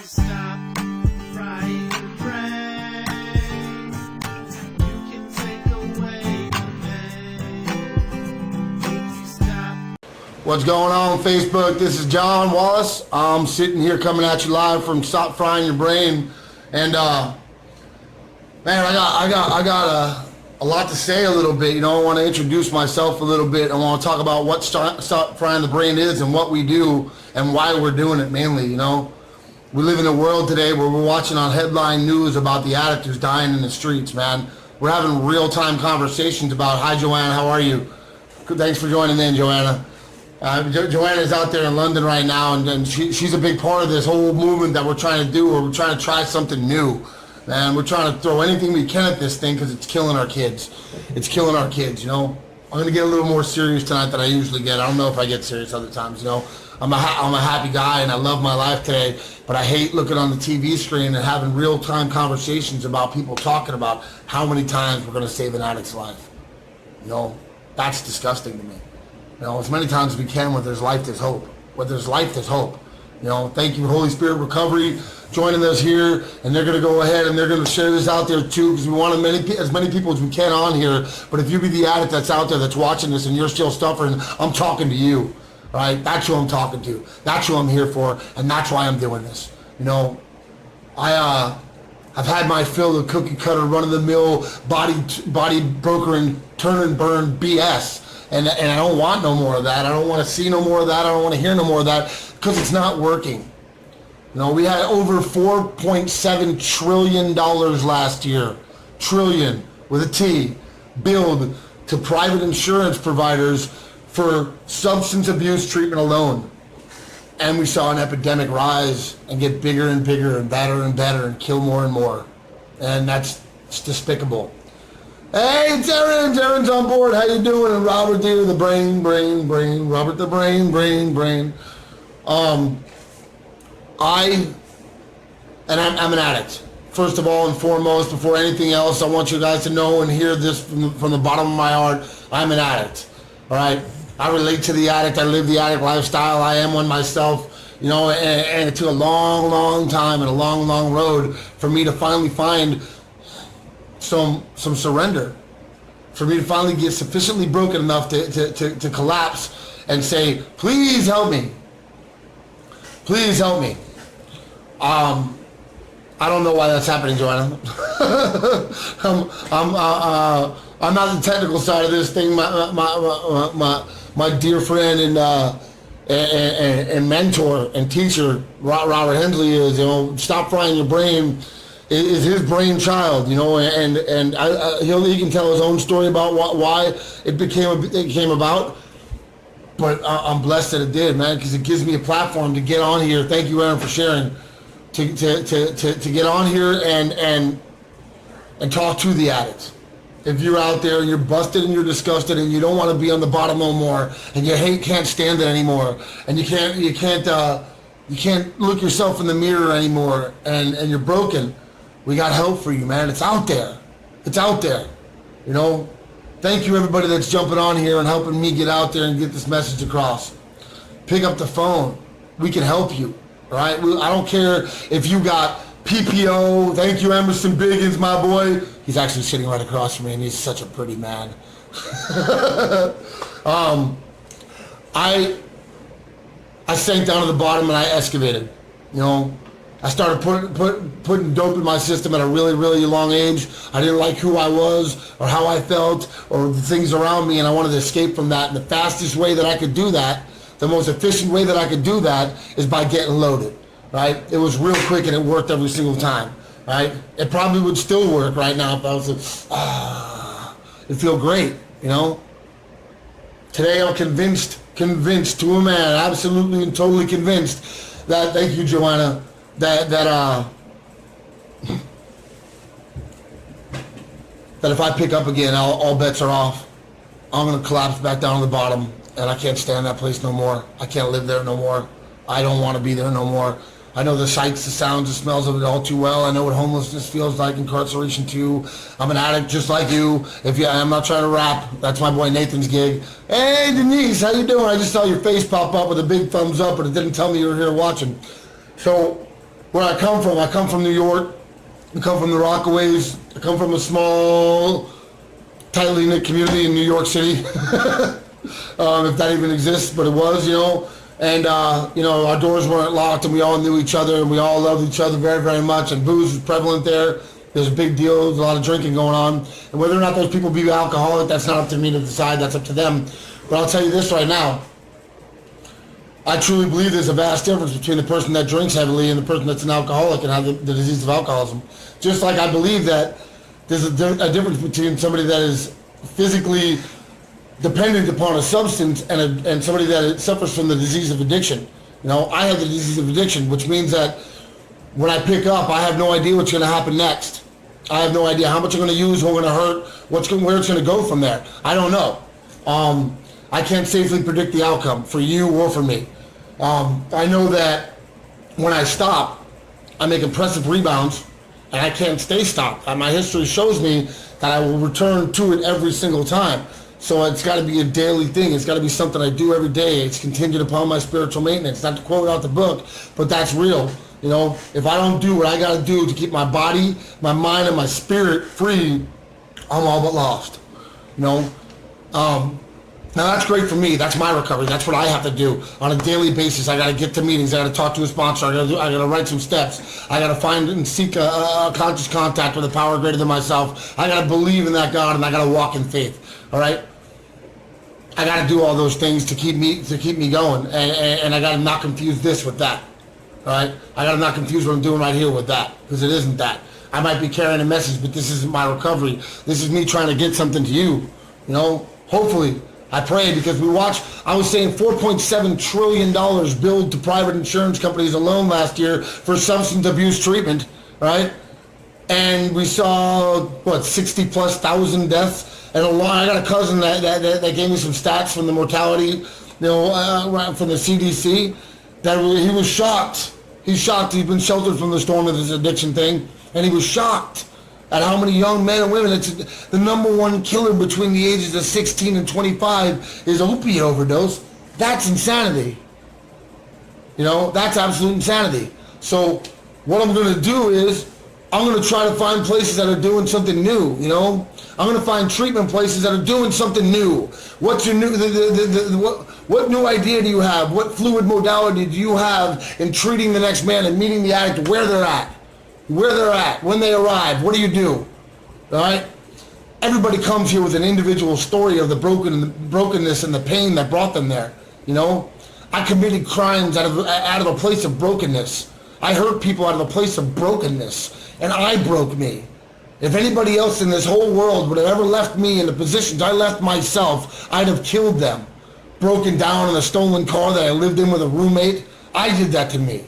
Stop frying your brain. You can take away the pain. If you stop. What's going on Facebook? This is John Wallace. I'm sitting here coming at you live from Stop Frying Your Brain. And man, I got a lot to say a little bit. You know, I want to introduce myself a little bit. I want to talk about what Stop Frying the Brain is and what we do and why we're doing it mainly, you know. We live in a world today where we're watching on headline news about the addict who's dying in the streets, man. We're having real-time conversations about, hi, Joanna, how are you? Thanks for joining in, Joanna. Joanna's out there in London right now, and she's a big part of this whole movement that we're trying to do, where we're trying to try something new. Man, we're trying to throw anything we can at this thing because it's killing our kids. It's killing our kids, you know. I'm going to get a little more serious tonight than I usually get. I don't know if I get serious other times, you know. I'm a happy guy and I love my life today, but I hate looking on the TV screen and having real-time conversations about people talking about how many times we're going to save an addict's life. You know, that's disgusting to me. You know, as many times as we can, where there's life, there's hope. Where there's life, there's hope. You know, thank you, Holy Spirit Recovery, joining us here, and they're going to go ahead and they're going to share this out there too, because we want as many people as we can on here. But if you be the addict that's out there that's watching this and you're still suffering, I'm talking to you. Right? That's who I'm talking to. That's who I'm here for, and that's why I'm doing this. You know, I've had my fill of cookie cutter, run-of-the-mill, body broker and turn and burn BS, and I don't want no more of that. I don't want to see no more of that. I don't want to hear no more of that, because it's not working. You know, we had over $4.7 trillion last year, trillion with a T, billed to private insurance providers for substance abuse treatment alone. And we saw an epidemic rise and get bigger and bigger and better and kill more and more. And it's despicable. Hey, it's Aaron. Aaron's on board. How you doing? And Robert here, the brain. Robert the brain. I'm an addict. First of all and foremost, before anything else, I want you guys to know and hear this from the bottom of my heart. I'm an addict. All right? I relate to the addict. I live the addict lifestyle. I am one myself, you know, and it took a long time and a long road for me to finally find some surrender, for me to finally get sufficiently broken enough to collapse and say, please help me. Please help me. I don't know why that's happening, Joanna. I'm not the technical side of this thing. My dear friend and mentor and teacher, Robert Hensley, is, you know, Stop Frying Your Brain is his brainchild, you know, and he can tell his own story about why it came about. But I'm blessed that it did, man, because it gives me a platform to get on here. Thank you, Aaron, for sharing. To get on here and talk to the addicts. If you're out there and you're busted and you're disgusted and you don't want to be on the bottom no more, and you can't stand it anymore, and you can't look yourself in the mirror anymore, and you're broken, we got help for you, man. It's out there. It's out there. You know, thank you, everybody that's jumping on here and helping me get out there and get this message across. Pick up the phone. We can help you. Right? I don't care if you got PPO. Thank you, Emerson Biggins, my boy. He's actually sitting right across from me, and he's such a pretty man. I sank down to the bottom and I excavated. You know, I started putting dope in my system at a really young age. I didn't like who I was or how I felt or the things around me, and I wanted to escape from that. And the fastest way that I could do that, the most efficient way that I could do that, is by getting loaded, right? It was real quick and it worked every single time, right? It probably would still work right now if I was it'd feel great, you know? Today I'm convinced to a man, absolutely and totally convinced that, thank you, Joanna, that if I pick up again, all bets are off. I'm gonna collapse back down to the bottom. And I can't stand that place no more. I can't live there no more. I don't want to be there no more. I know the sights, the sounds, the smells of it all too well. I know what homelessness feels like, incarceration too. I'm an addict just like you. I'm not trying to rap. That's my boy Nathan's gig. Hey Denise, how you doing? I just saw your face pop up with a big thumbs up, but it didn't tell me you were here watching. So where I come from New York. I come from the Rockaways. I come from a small, tightly knit community in New York City. If that even exists, but it was, you know. And, you know, our doors weren't locked and we all knew each other and we all loved each other very, very much. And booze was prevalent there. There's a big deal. There's a lot of drinking going on. And whether or not those people be alcoholic, that's not up to me to decide. That's up to them. But I'll tell you this right now. I truly believe there's a vast difference between the person that drinks heavily and the person that's an alcoholic and has the disease of alcoholism. Just like I believe that there's a difference between somebody that is physically dependent upon a substance and somebody that suffers from the disease of addiction. You know, I have the disease of addiction, which means that when I pick up, I have no idea what's going to happen next. I have no idea how much I'm going to use, what I'm going to hurt, where it's going to go from there. I don't know. I can't safely predict the outcome for you or for me. I know that when I stop, I make impressive rebounds, and I can't stay stopped. My history shows me that I will return to it every single time. So it's got to be a daily thing. It's got to be something I do every day. It's contingent upon my spiritual maintenance. Not to quote out the book, but that's real. You know, if I don't do what I got to do to keep my body, my mind, and my spirit free, I'm all but lost. You know, now that's great for me. That's my recovery. That's what I have to do on a daily basis. I got to get to meetings. I got to talk to a sponsor. I got to write some steps. I got to find and seek a conscious contact with a power greater than myself. I got to believe in that God, and I got to walk in faith. All right. I got to do all those things to keep me going, and I got to not confuse this with that. All right. I got to not confuse what I'm doing right here with that, because it isn't that. I might be carrying a message, but this isn't my recovery. This is me trying to get something to you. You know. Hopefully. I pray, because I was saying $4.7 trillion billed to private insurance companies alone last year for substance abuse treatment, right? And we saw, 60,000+ deaths. And I got a cousin that gave me some stats from the mortality, from the CDC, that he was shocked. He's shocked. He's been sheltered from the storm of this addiction thing, and he was shocked at how many young men and women. It's the number one killer between the ages of 16 and 25 is opiate overdose. That's insanity. You know, that's absolute insanity. So what I'm going to do is I'm going to try to find places that are doing something new, you know. I'm going to find treatment places that are doing something new. What's your new, what new idea do you have? What fluid modality do you have in treating the next man and meeting the addict where they're at? Where they're at, when they arrive, what do you do? All right? Everybody comes here with an individual story of the brokenness and the pain that brought them there. You know? I committed crimes out of a place of brokenness. I hurt people out of a place of brokenness. And I broke me. If anybody else in this whole world would have ever left me in the positions I left myself, I'd have killed them. Broken down in a stolen car that I lived in with a roommate. I did that to me.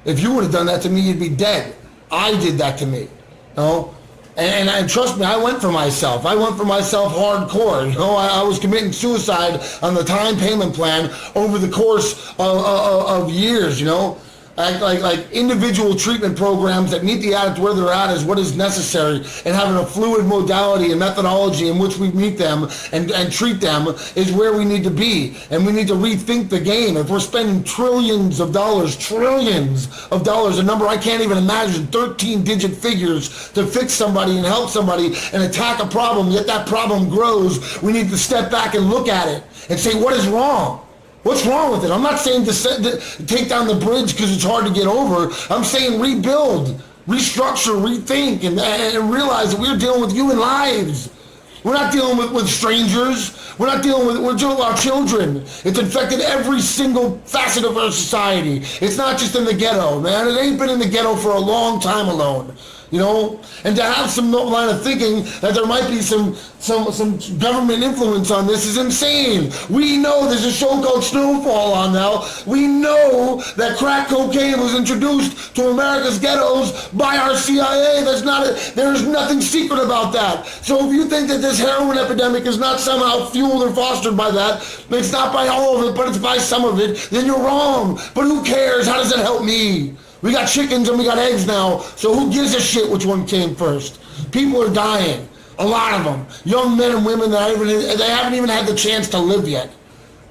If you would have done that to me, you'd be dead. I did that to me, you know, and trust me, I went for myself. I went for myself hardcore. You know, I was committing suicide on the time payment plan over the course of years. You know, like individual treatment programs that meet the addict where they're at is what is necessary, and having a fluid modality and methodology in which we meet them and treat them is where we need to be. And we need to rethink the game. If we're spending trillions of dollars, a number I can't even imagine, 13-digit figures to fix somebody and help somebody and attack a problem, yet that problem grows, we need to step back and look at it and say, what is wrong? What's wrong with it? I'm not saying to take down the bridge because it's hard to get over. I'm saying rebuild, restructure, rethink, and realize that we're dealing with human lives. We're not dealing with strangers. We're dealing with our children. It's infected every single facet of our society. It's not just in the ghetto, man. It ain't been in the ghetto for a long time alone. You know, and to have some line of thinking that there might be some government influence on this is insane. We know there's a show called Snowfall on now. We know that crack cocaine was introduced to America's ghettos by our CIA. There's nothing secret about that. So if you think that this heroin epidemic is not somehow fueled or fostered by that, it's not by all of it, but it's by some of it, then you're wrong. But who cares? How does it help me? We got chickens and we got eggs now, so who gives a shit which one came first? People are dying, a lot of them. Young men and women that they haven't even had the chance to live yet.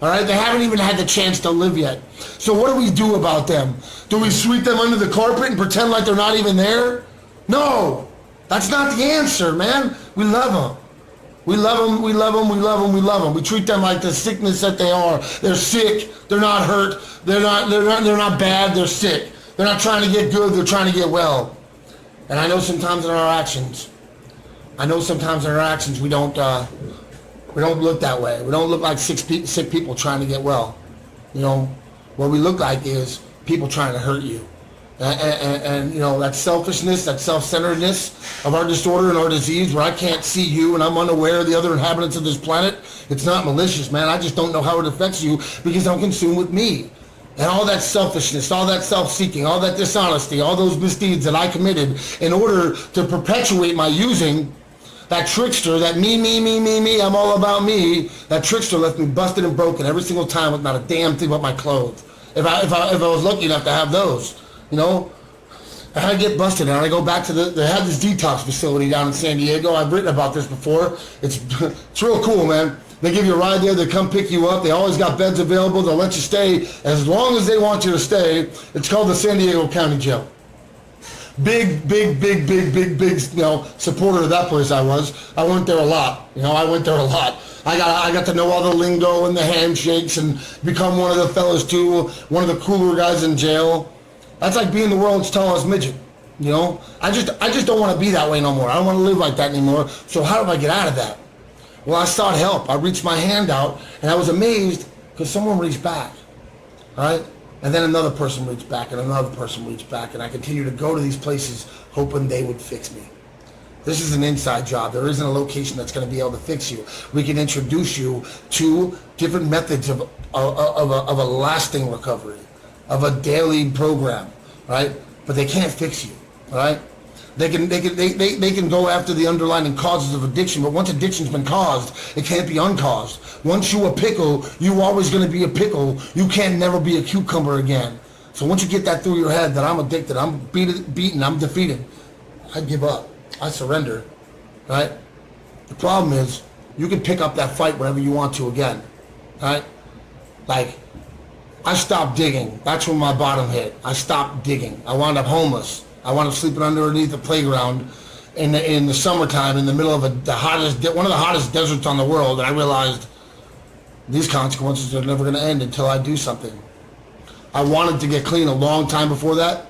All right, they haven't even had the chance to live yet. So what do we do about them? Do we sweep them under the carpet and pretend like they're not even there? No, that's not the answer, man. We love them. We love them, we love them, we love them, we love them. We treat them like the sickness that they are. They're sick, they're not hurt, they're not bad, they're sick. They're not trying to get good, they're trying to get well. And I know sometimes in our actions, we don't look that way. We don't look like sick people trying to get well. You know, what we look like is people trying to hurt you. And you know, that selfishness, that self-centeredness of our disorder and our disease, where I can't see you and I'm unaware of the other inhabitants of this planet, it's not malicious, man. I just don't know how it affects you because I'm consumed with me. And all that selfishness, all that self-seeking, all that dishonesty, all those misdeeds that I committed in order to perpetuate my using, that trickster, that me, I'm all about me, that trickster left me busted and broken every single time with not a damn thing but my clothes. If I was lucky enough to have those, you know, I get busted and I go back to they have this detox facility down in San Diego. I've written about this before. It's real cool, man. They give you a ride there. They come pick you up. They always got beds available. They'll let you stay as long as they want you to stay. It's called the San Diego County Jail. Big, you know, supporter of that place I was. I went there a lot. You know, I went there a lot. I got to know all the lingo and the handshakes and become one of the fellas too, one of the cooler guys in jail. That's like being the world's tallest midget. You know, I just don't want to be that way no more. I don't want to live like that anymore. So how do I get out of that? Well, I sought help. I reached my hand out, and I was amazed because someone reached back, all right? And then another person reached back, and another person reached back, and I continued to go to these places hoping they would fix me. This is an inside job. There isn't a location that's going to be able to fix you. We can introduce you to different methods of a lasting recovery, of a daily program, right? But they can't fix you, all right? They can go after the underlying causes of addiction, but once addiction's been caused, it can't be uncaused. Once you a pickle, you always going to be a pickle. You can never be a cucumber again. So once you get that through your head that I'm addicted, I'm beaten, I'm defeated, I give up. I surrender, right? The problem is you can pick up that fight whenever you want to again, right? Like, I stopped digging. That's when my bottom hit. I stopped digging. I wound up homeless. I wound up sleeping underneath the playground in the summertime in the middle of one of the hottest deserts on the world, and I realized these consequences are never going to end until I do something. I wanted to get clean a long time before that.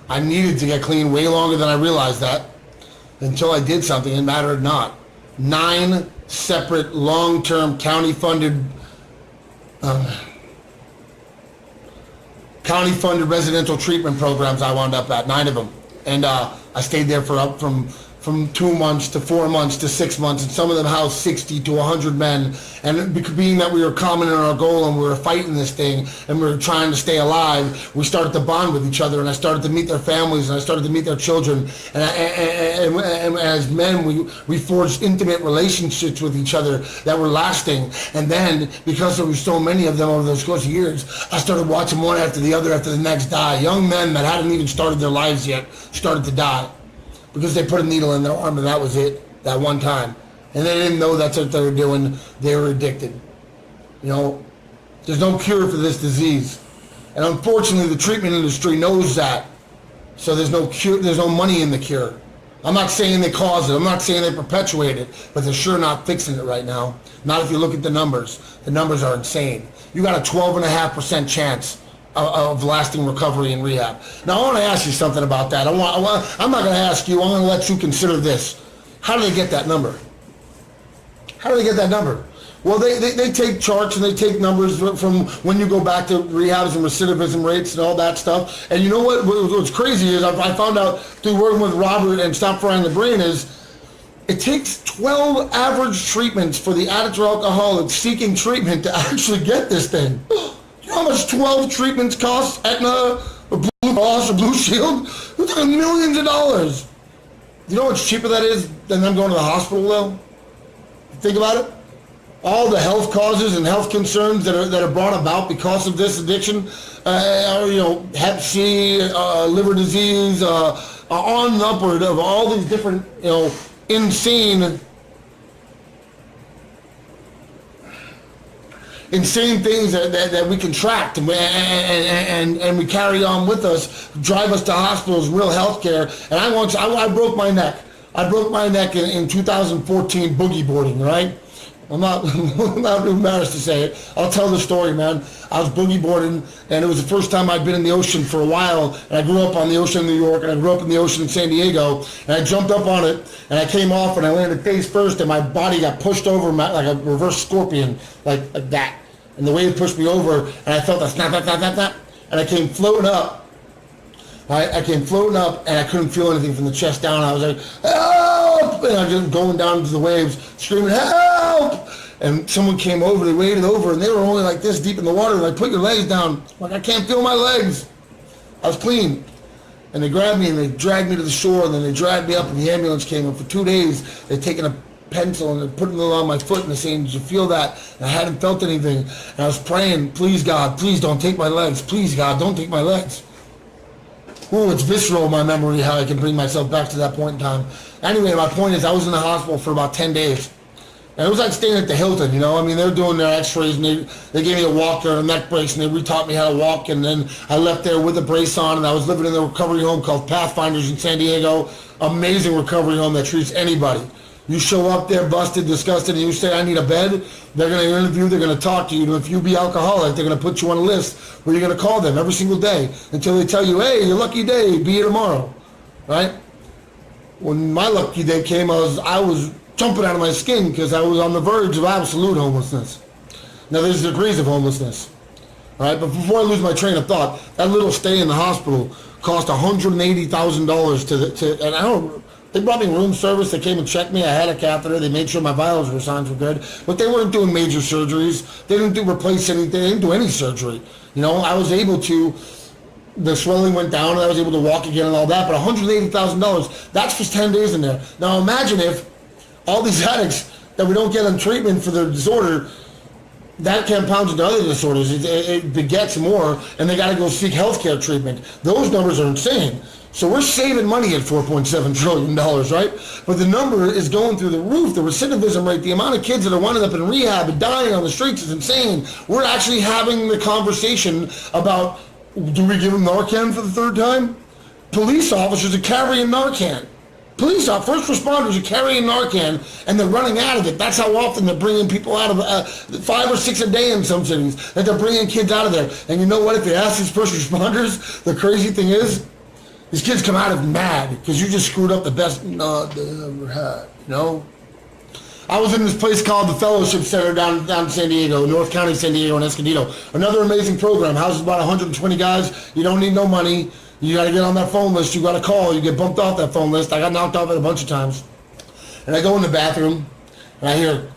I needed to get clean way longer than I realized that. Until I did something, it mattered not. 9 separate long-term county-funded residential treatment programs I wound up at, 9 of them. And I stayed there for from 2 months to 4 months to 6 months, and some of them housed 60 to 100 men. And being that we were common in our goal and we were fighting this thing and we were trying to stay alive, we started to bond with each other, and I started to meet their families and I started to meet their children. And as men, we forged intimate relationships with each other that were lasting. And then, because there were so many of them over those course of years, I started watching one after the next die. Young men that hadn't even started their lives yet started to die, because they put a needle in their arm and that was it, that one time. And they didn't know that's what they were doing. They were addicted. You know, there's no cure for this disease. And unfortunately, the treatment industry knows that. So there's no cure, there's no money in the cure. I'm not saying they cause it. I'm not saying they perpetuate it, but they're sure not fixing it right now. Not if you look at the numbers. The numbers are insane. You got a 12.5% chance of lasting recovery and rehab. Now I want to ask you something about that. I'm not going to ask you. I'm going to let you consider this. How do they get that number? How do they get that number? Well, they take charts and they take numbers from when you go back to rehabs and recidivism rates and all that stuff. And you know what's crazy is I found out through working with Robert and Stop Frying the Brain is it takes 12 average treatments for the addict or alcoholic seeking treatment to actually get this thing. You know how much 12 treatments cost? Aetna, or Blue Cross, or Blue Shield? We're talking millions of dollars. You know how much cheaper that is than them going to the hospital, though? Think about it. All the health causes and health concerns that are brought about because of this addiction, Hep C, liver disease, on and upward of all these different, insane. insane things that we contract and we carry on with us, drive us to hospitals, real health care. And I broke my neck. I broke my neck in 2014 boogie boarding, right? I'm not embarrassed to say it. I'll tell the story, man. I was boogie boarding, and it was the first time I'd been in the ocean for a while. And I grew up on the ocean in New York, and I grew up in the ocean in San Diego. And I jumped up on it, and I came off, and I landed face first, and my body got pushed over like a reverse scorpion, like that. And the wave pushed me over, and I felt a snap, snap, snap, snap, snap, and I came floating up. I came floating up, and I couldn't feel anything from the chest down. I was like, help! And I was just going down into the waves, screaming, help! And someone came over, they waded over, and they were only like this deep in the water. Like, put your legs down. I'm like, I can't feel my legs. I was clean. And they grabbed me, and they dragged me to the shore, and then they dragged me up, and the ambulance came. And for 2 days, they'd taken a pencil, and they'd put it along my foot, and they're saying, did you feel that? And I hadn't felt anything. And I was praying, please, God, please don't take my legs. Please, God, don't take my legs. Ooh, it's visceral in my memory how I can bring myself back to that point in time. Anyway, my point is I was in the hospital for about 10 days. And it was like staying at the Hilton, you know? I mean, they were doing their x-rays, and they gave me a walker and a neck brace, and they re-taught me how to walk. And then I left there with a brace on, and I was living in a recovery home called Pathfinders in San Diego. Amazing recovery home that treats anybody. You show up there busted, disgusted, and you say, I need a bed. They're going to interview, they're going to talk to you. And if you be alcoholic, they're going to put you on a list where you're going to call them every single day until they tell you, hey, your lucky day, be here tomorrow, right? When my lucky day came, I was jumping out of my skin because I was on the verge of absolute homelessness. Now, there's degrees of homelessness, right? But before I lose my train of thought, that little stay in the hospital cost $180,000 and I don't. They brought me room service. They came and checked me. I had a catheter. They made sure my vitals signs were good. But they weren't doing major surgeries. They didn't replace anything. They didn't do any surgery. You know, I was able to, the swelling went down, and I was able to walk again and all that. But $180,000, that's just 10 days in there. Now imagine if all these addicts that we don't get on treatment for their disorder, that compounds into other disorders. It begets more, and they got to go seek healthcare treatment. Those numbers are insane. So we're saving money at $4.7 trillion, right? But the number is going through the roof. The recidivism rate, the amount of kids that are winding up in rehab and dying on the streets is insane. We're actually having the conversation about, do we give them Narcan for the third time? Police officers are carrying Narcan. First responders are carrying Narcan, and they're running out of it. That's how often they're bringing people out of 5 or 6 a day in some cities, that they're bringing kids out of there. And you know what? If you ask these first responders, the crazy thing is, these kids come out of mad because you just screwed up the best nut they ever had, you know? I was in this place called the Fellowship Center down in San Diego, North County, San Diego, and Escondido. Another amazing program. Houses about 120 guys. You don't need no money. You got to get on that phone list. You got to call. You get bumped off that phone list. I got knocked off it a bunch of times. And I go in the bathroom, and I hear,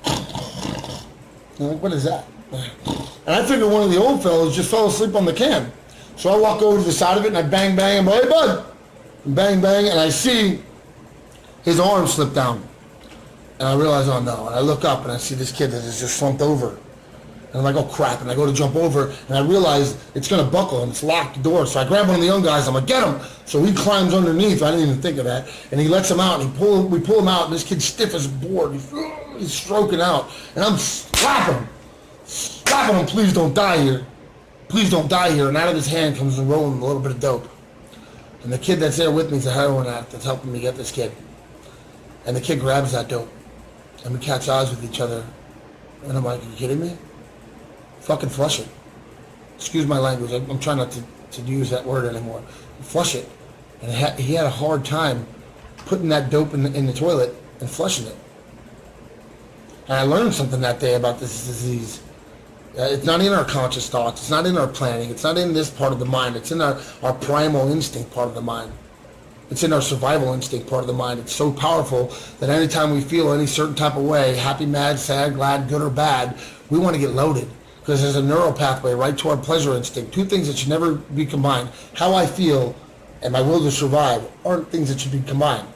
I'm like, what is that? And I figure one of the old fellows just fell asleep on the can. So I walk over to the side of it, and I bang, bang, and I'm like, hey, bud. And bang, bang, and I see his arm slip down. And I realize, oh, no. And I look up, and I see this kid that is just slumped over. And I'm like, oh, crap. And I go to jump over, and I realize it's going to buckle, and it's locked the door. So I grab one of the young guys. I'm like, get him. So he climbs underneath. I didn't even think of that. And he lets him out, and we pull him out, and this kid's stiff as a board. He's stroking out. And I'm slapping him. Please don't die here. Please don't die here. And out of his hand comes rolling a little bit of dope. And the kid that's there with me is a heroin addict that's helping me get this kid. And the kid grabs that dope. And we catch eyes with each other. And I'm like, are you kidding me? Fucking flush it. Excuse my language. I'm trying not to use that word anymore. Flush it. And he had a hard time putting that dope in the toilet and flushing it. And I learned something that day about this disease. It's not in our conscious thoughts. It's not in our planning. It's not in this part of the mind. It's in our primal instinct part of the mind. It's in our survival instinct part of the mind. It's so powerful that anytime we feel any certain type of way, happy, mad, sad, glad, good or bad, we want to get loaded. Because there's a neural pathway right to our pleasure instinct. Two things that should never be combined. How I feel and my will to survive aren't things that should be combined.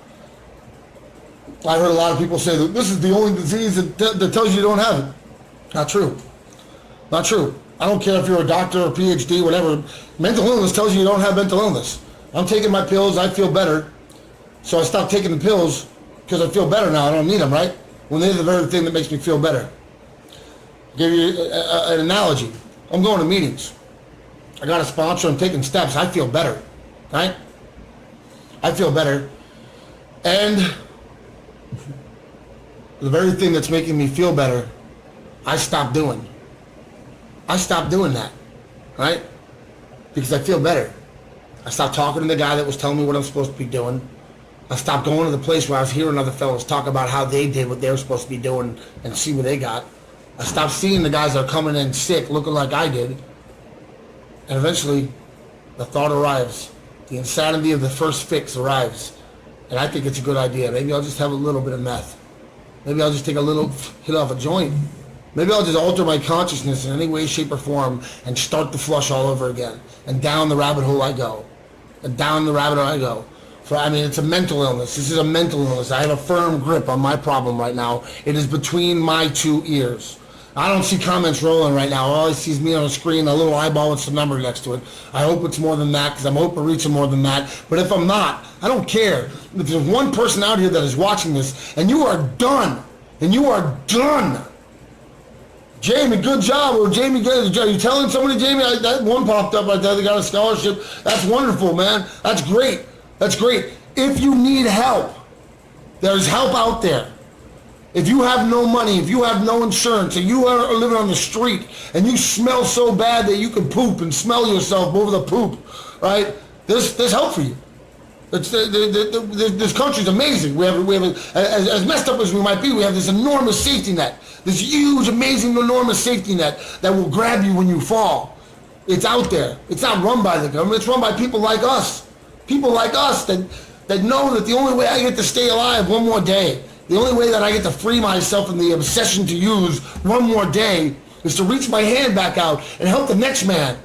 I heard a lot of people say that this is the only disease that tells you don't have it. Not true. Not true. I don't care if you're a doctor or PhD, whatever. Mental illness tells you don't have mental illness. I'm taking my pills. I feel better. So I stopped taking the pills because I feel better now. I don't need them, right? When they're the very thing that makes me feel better. Give you an analogy. I'm going to meetings. I got a sponsor. I'm taking steps. I feel better, right? I feel better. And the very thing that's making me feel better, I stopped doing. I stopped doing that, right? Because I feel better. I stopped talking to the guy that was telling me what I'm supposed to be doing. I stopped going to the place where I was hearing other fellas talk about how they did what they were supposed to be doing and see what they got. I stopped seeing the guys that are coming in sick looking like I did. And eventually, the thought arrives. The insanity of the first fix arrives. And I think it's a good idea. Maybe I'll just have a little bit of meth. Maybe I'll just take a little hit off a joint. Maybe I'll just alter my consciousness in any way, shape, or form and start the flush all over again. And down the rabbit hole I go. And down the rabbit hole I go. It's a mental illness. This is a mental illness. I have a firm grip on my problem right now. It is between my two ears. I don't see comments rolling right now. All I see is me on a screen, a little eyeball with some number next to it. I hope it's more than that because I'm hoping to reach more than that. But if I'm not, I don't care. If there's one person out here that is watching this and you are done, and you are done. Jamie, good job. Or Jamie, good job. You telling somebody, Jamie, that one popped up right there, they got a scholarship. That's wonderful, man. That's great. That's great. If you need help, there's help out there. If you have no money, if you have no insurance, and you are living on the street, and you smell so bad that you can poop and smell yourself over the poop, right? There's help for you. This country's amazing. We have as messed up as we might be, we have this enormous safety net. This huge, amazing, enormous safety net that will grab you when you fall. It's out there. It's not run by the government. It's run by people like us. People like us that know that the only way I get to stay alive one more day, the only way that I get to free myself from the obsession to use one more day is to reach my hand back out and help the next man.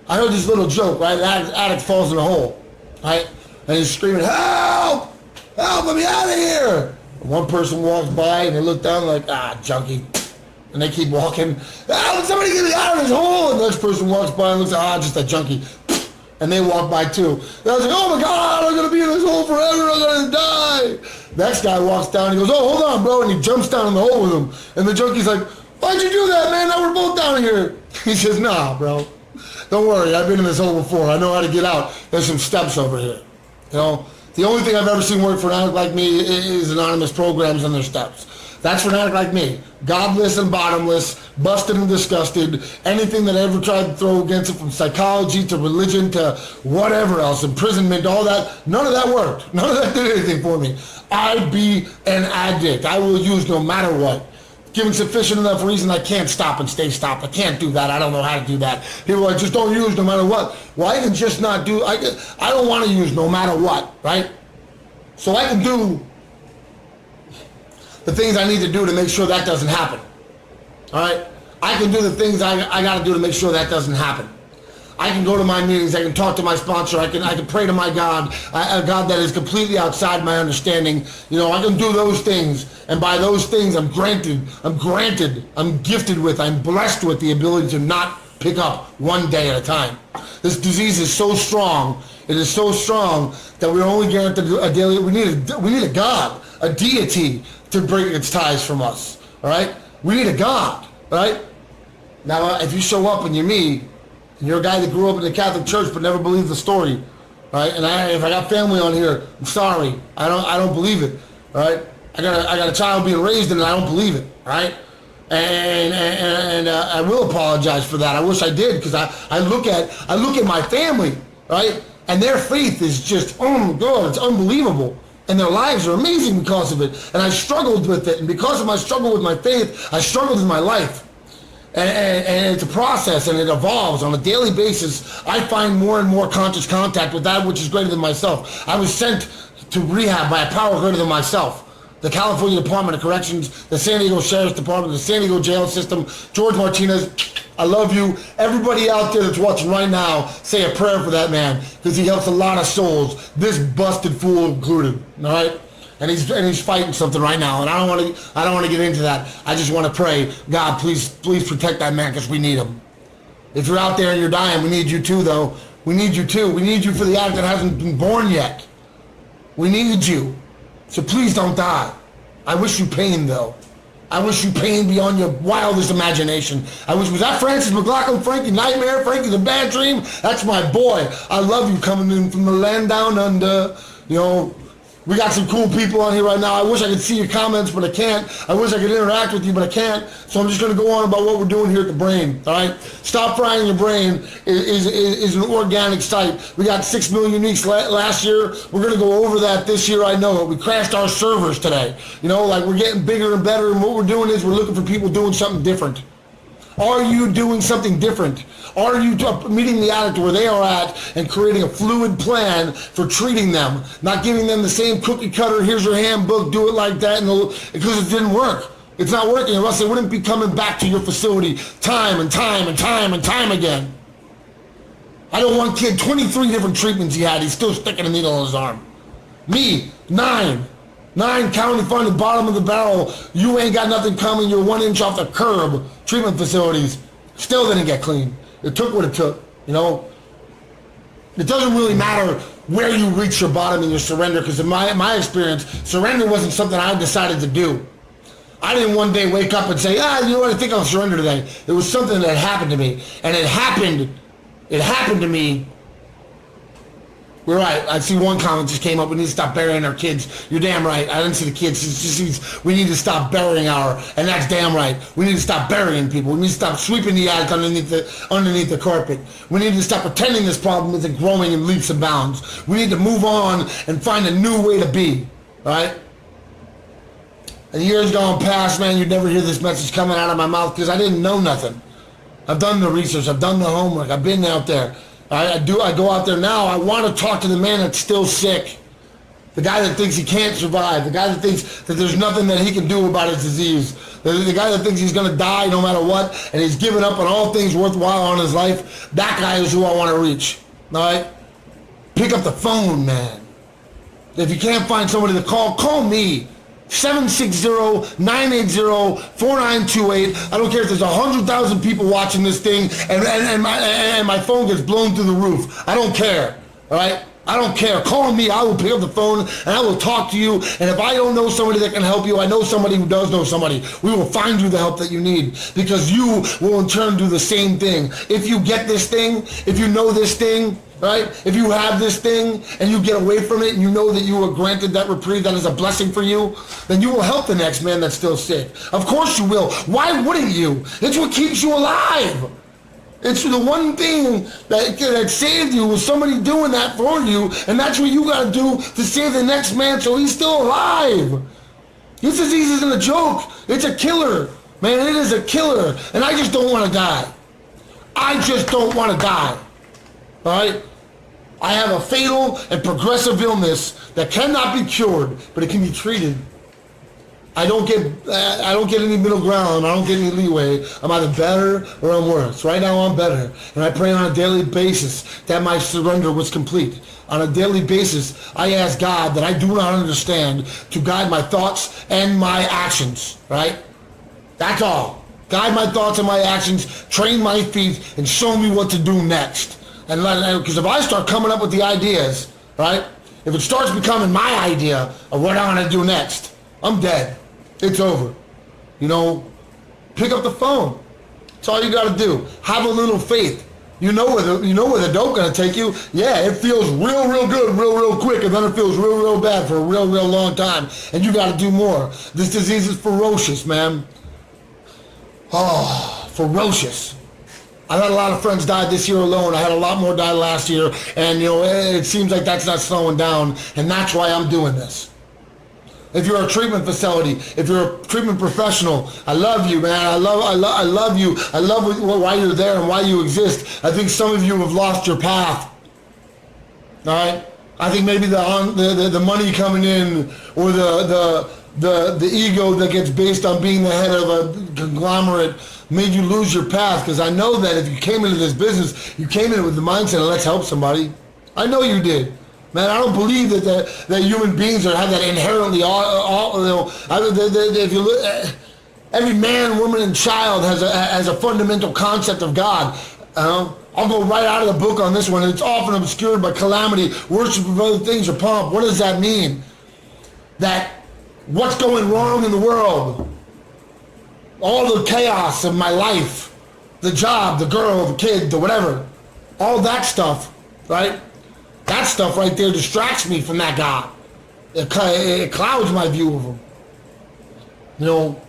I heard this little joke, right? An addict falls in a hole, right? And he's screaming, help! Help, let me out of here! And one person walks by and they look down like, junkie. And they keep walking. Somebody get me out of this hole! And the next person walks by and looks, just a junkie. And they walk by too. And I was like, oh my God, I'm going to be in this hole forever, I'm going to die. Next guy walks down and he goes, oh, hold on, bro. And he jumps down in the hole with him. And the junkie's like, why'd you do that, man? Now we're both down here. He says, nah, bro. Don't worry, I've been in this hole before. I know how to get out. There's some steps over here. You know, the only thing I've ever seen work for an addict like me is anonymous programs and their steps. That's for an addict like me. Godless and bottomless, busted and disgusted, anything that I ever tried to throw against it, from psychology to religion to whatever else, imprisonment, all that, none of that worked. None of that did anything for me. I'd be an addict. I will use no matter what. Given sufficient enough reason, I can't stop and stay stopped. I can't do that. I don't know how to do that. People are like, just don't use no matter what. Well, I can just not do, I don't want to use no matter what, right? So I can do the things I need to do to make sure that doesn't happen. All right? I can do the things I got to do to make sure that doesn't happen. I can go to my meetings. I can talk to my sponsor. I can pray to my God, a God that is completely outside my understanding. You know, I can do those things. And by those things, I'm gifted with, I'm blessed with the ability to not pick up one day at a time. This disease is so strong. It is so strong that we're only guaranteed a daily, we need a God, a deity to break its ties from us. All right? We need a God. All right? Now, if you show up and you're me, and you're a guy that grew up in the Catholic Church but never believed the story, right? And if I got family on here, I'm sorry, I don't believe it, right? I got a child being raised in it, I don't believe it, right? And I will apologize for that. I wish I did, because I look at my family, right? And their faith is just, oh my God, it's unbelievable. And their lives are amazing because of it. And I struggled with it. And because of my struggle with my faith, I struggled with my life. And it's a process, and it evolves on a daily basis. I find more and more conscious contact with that which is greater than myself. I was sent to rehab by a power greater than myself. The California Department of Corrections, the San Diego Sheriff's Department, the San Diego Jail System. George Martinez, I love you. Everybody out there that's watching right now, say a prayer for that man, because he helps a lot of souls, this busted fool included, all right? And he's fighting something right now, and I don't want to get into that. I just want to pray, God, please protect that man, because we need him. If you're out there and you're dying, we need you too, though. We need you too. We need you for the addict that hasn't been born yet. We need you. So please don't die. I wish you pain, though. I wish you pain beyond your wildest imagination. Was that Francis McLaughlin, Frankie Nightmare, Frankie the Bad Dream? That's my boy. I love you coming in from the land down under. You know, we got some cool people on here right now. I wish I could see your comments, but I can't. I wish I could interact with you, but I can't. So I'm just going to go on about what we're doing here at the Brain, all right? Stop Frying Your Brain is an organic site. We got 6 million uniques last year. We're going to go over that this year, I know it. We crashed our servers today. You know, like we're getting bigger and better, and what we're doing is we're looking for people doing something different. Are you doing something different? Are you meeting the addict where they are at and creating a fluid plan for treating them? Not giving them the same cookie cutter, here's your handbook, do it like that, because it didn't work. It's not working, or else they wouldn't be coming back to your facility time and time and time and time again. I know one kid, 23 different treatments he had, he's still sticking a needle in his arm. Me, 9 county funded, bottom of the barrel, you ain't got nothing coming, you're 1 inch off the curb, treatment facilities, still didn't get clean. It took what it took, you know. It doesn't really matter where you reach your bottom in your surrender, because in my experience, surrender wasn't something I decided to do. I didn't one day wake up and say, you know what, I think I'll surrender today. It was something that happened to me, and it happened to me. We're right. I see one comment just came up. We need to stop burying our kids. You're damn right. I didn't see the kids. It's just, we need to stop burying and that's damn right. We need to stop burying people. We need to stop sweeping the attic underneath the carpet. We need to stop pretending this problem isn't growing in leaps and bounds. We need to move on and find a new way to be. Right? And years gone past, man, you'd never hear this message coming out of my mouth because I didn't know nothing. I've done the research. I've done the homework. I've been out there. I go out there now. I want to talk to the man that's still sick. The guy that thinks he can't survive. The guy that thinks that there's nothing that he can do about his disease. The guy that thinks he's going to die no matter what, and he's given up on all things worthwhile in his life. That guy is who I want to reach. All right? Pick up the phone, man. If you can't find somebody to call me. 760-980-4928. I don't care if there's 100,000 people watching this thing and my phone gets blown through the roof. I don't care. All right? I don't care. Call me. I will pick up the phone and I will talk to you. And if I don't know somebody that can help you, I know somebody who does know somebody. We will find you the help that you need, because you will in turn do the same thing. If you get this thing, if you know this thing, right? If you have this thing and you get away from it and you know that you were granted that reprieve, that is a blessing for you, then you will help the next man that's still sick. Of course you will. Why wouldn't you? It's what keeps you alive. It's the one thing that saved you, was somebody doing that for you, and that's what you got to do to save the next man so he's still alive. This disease isn't a joke. It's a killer. Man, it is a killer. And I just don't want to die. I just don't want to die. All right? I have a fatal and progressive illness that cannot be cured, but it can be treated. I don't get any middle ground. I don't get any leeway. I'm either better or I'm worse. Right now I'm better. And I pray on a daily basis that my surrender was complete. On a daily basis, I ask God that I do not understand to guide my thoughts and my actions. Right? That's all. Guide my thoughts and my actions, train my feet, and show me what to do next. And because if I start coming up with the ideas, right? If it starts becoming my idea of what I'm going to do next, I'm dead. It's over. You know, pick up the phone. That's all you got to do. Have a little faith. You know where the dope going to take you. Yeah, it feels real good, real quick, and then it feels real bad for a real long time. And you got to do more. This disease is ferocious, man. Oh, ferocious. I've had a lot of friends die this year alone. I had a lot more die last year. And, you know, it seems like that's not slowing down. And that's why I'm doing this. If you're a treatment facility, if you're a treatment professional, I love you, man. I love you. I love why you're there and why you exist. I think some of you have lost your path. All right? I think maybe the money coming in, or the ego that gets based on being the head of a conglomerate made you lose your path, because I know that if you came into this business, you came in with the mindset of let's help somebody. I know you did. Man, I don't believe that human beings have that inherently, if you look, every man, woman, and child has a fundamental concept of God. I'll go right out of the book on this one. It's often obscured by calamity, worship of other things, or pomp. What does that mean? That what's going wrong in the world? all the chaos of my life, the job, the girl, the kid, the whatever, all that stuff, right? That stuff right there distracts me from that God. It clouds my view of him. You know,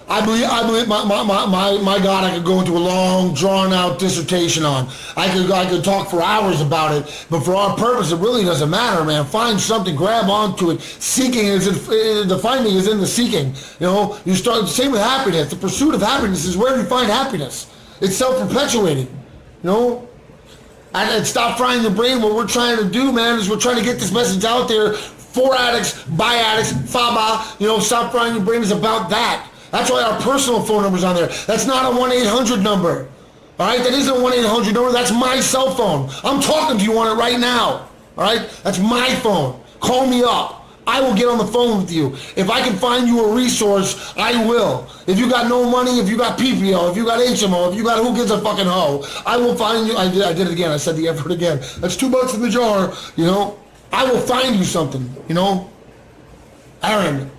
I believe my God, I could go into a long, drawn-out dissertation on. I could talk for hours about it, but for our purpose, it really doesn't matter, man. Find something, grab onto it. Seeking the finding is in the seeking. You know, you start, same with happiness. The pursuit of happiness is where you find happiness. It's self-perpetuating, you know? And stop frying your brain. What we're trying to do, man, is we're trying to get this message out there for addicts, by addicts, FABA, you know, stop frying your brain is about that. That's why our personal phone number's on there. That's not a 1-800 number. All right, that isn't a 1-800 number. That's my cell phone. I'm talking to you on it right now. All right, that's my phone. Call me up. I will get on the phone with you. If I can find you a resource, I will. If you got no money, if you got PPO, if you got HMO, if you got who gives a fucking hoe, I will find you. I did it again. I said the effort again. That's $2 in the jar, you know. I will find you something, you know. Aaron,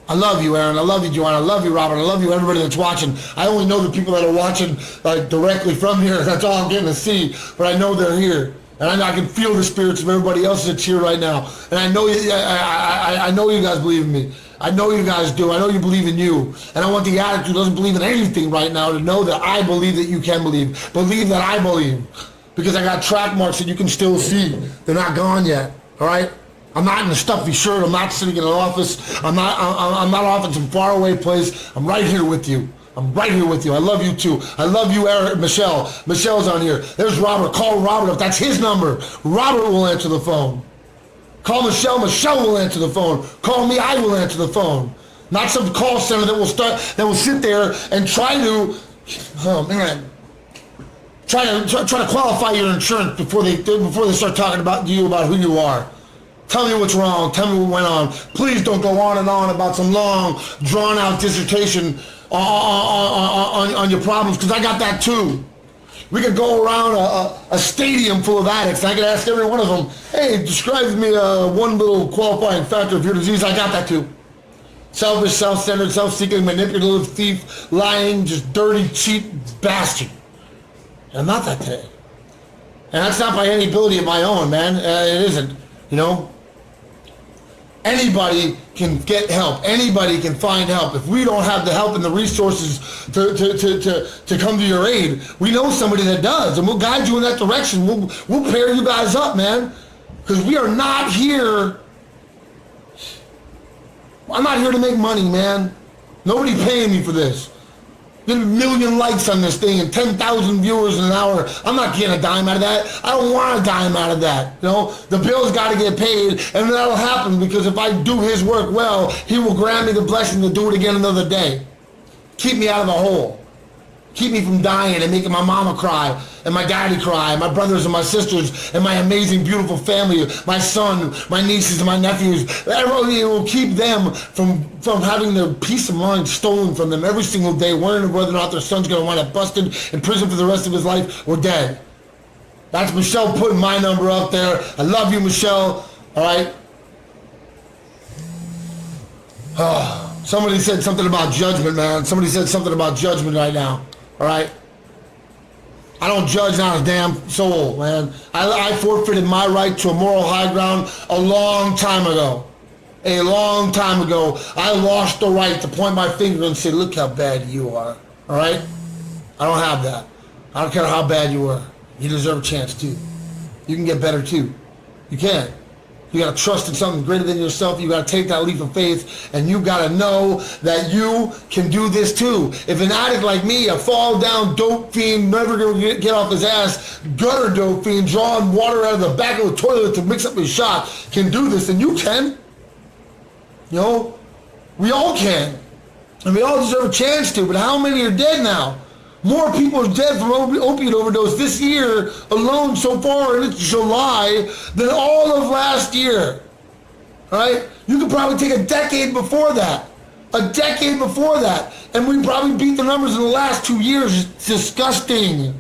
I love you, Aaron. I love you, Joanne. I love you, Robert. I love you, everybody that's watching. I only know the people that are watching like directly from here. That's all I'm getting to see. But I know they're here. And I can feel the spirits of everybody else that's here right now. And I know I know you guys believe in me. I know you guys do. I know you believe in you. And I want the addict who doesn't believe in anything right now to know that I believe that you can believe. Believe that I believe. Because I got track marks that you can still see. They're not gone yet. All right? I'm not in a stuffy shirt. I'm not sitting in an office. I'm not off in some faraway place. I'm right here with you. I'm right here with you. I love you too. I love you, Eric, Michelle. Michelle's on here. There's Robert. Call Robert if that's his number. Robert will answer the phone. Call Michelle. Michelle will answer the phone. Call me. I will answer the phone. Not some call center that will sit there and try to, oh man, try to qualify your insurance before they start talking about you about who you are. Tell me what's wrong. Tell me what went on. Please don't go on and on about some long, drawn-out dissertation on your problems, because I got that too. We could go around a stadium full of addicts, and I could ask every one of them, hey, describe to me one little qualifying factor of your disease. I got that too. Selfish, self-centered, self-seeking, manipulative, thief, lying, just dirty, cheat bastard. And I'm not that today. And that's not by any ability of my own, man. It isn't, you know. Anybody can get help. Anybody can find help. If we don't have the help and the resources to come to your aid, we know somebody that does, and we'll guide you in that direction. We'll pair you guys up, man, because we are not here. I'm not here to make money, man. Nobody paying me for this. Get a million likes on this thing and 10,000 viewers in an hour. I'm not getting a dime out of that. I don't want a dime out of that. You know, the bill's got to get paid, and that'll happen because if I do his work well, he will grant me the blessing to do it again another day. Keep me out of the hole. Keep me from dying and making my mama cry and my daddy cry, and my brothers and my sisters and my amazing, beautiful family, my son, my nieces and my nephews. Everybody will keep them from having their peace of mind stolen from them every single day, worrying whether or not their son's going to wind up busted in prison for the rest of his life or dead. That's Michelle putting my number up there. I love you, Michelle. All right? Somebody said something about judgment, man. Somebody said something about judgment right now. All right? I don't judge not a damn soul, man. I forfeited my right to a moral high ground a long time ago. A long time ago. I lost the right to point my finger and say, look how bad you are. All right? I don't have that. I don't care how bad you were. You deserve a chance, too. You can get better, too. You can. You got to trust in something greater than yourself. You got to take that leap of faith, and you got to know that you can do this too. If an addict like me, a fall down dope fiend, never going to get off his ass, gutter dope fiend, drawing water out of the back of the toilet to mix up his shot, can do this, then you can. You know, we all can. And we all deserve a chance to, but how many are dead now? More people are dead from opiate overdose this year alone so far in July than all of last year. All right? You could probably take a decade before that. A decade before that. And we probably beat the numbers in the last 2 years. It's disgusting.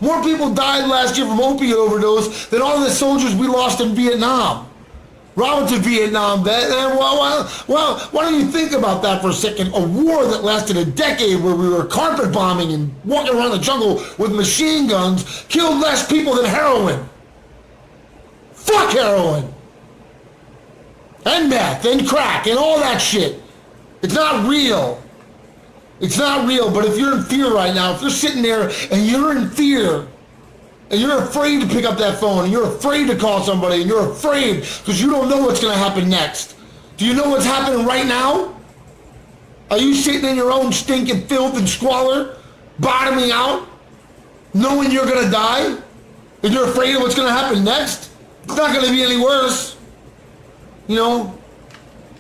More people died last year from opiate overdose than all the soldiers we lost in Vietnam. Robert's a Vietnam vet. And well, why don't you think about that for a second? A war that lasted a decade where we were carpet bombing and walking around the jungle with machine guns killed less people than heroin. Fuck heroin. And meth and crack and all that shit. It's not real. It's not real, but if you're in fear right now, if you're sitting there and you're in fear, and you're afraid to pick up that phone, and you're afraid to call somebody, and you're afraid because you don't know what's going to happen next. Do you know what's happening right now? Are you sitting in your own stinking filth and squalor, bottoming out, knowing you're going to die, and you're afraid of what's going to happen next? It's not going to be any worse. You know,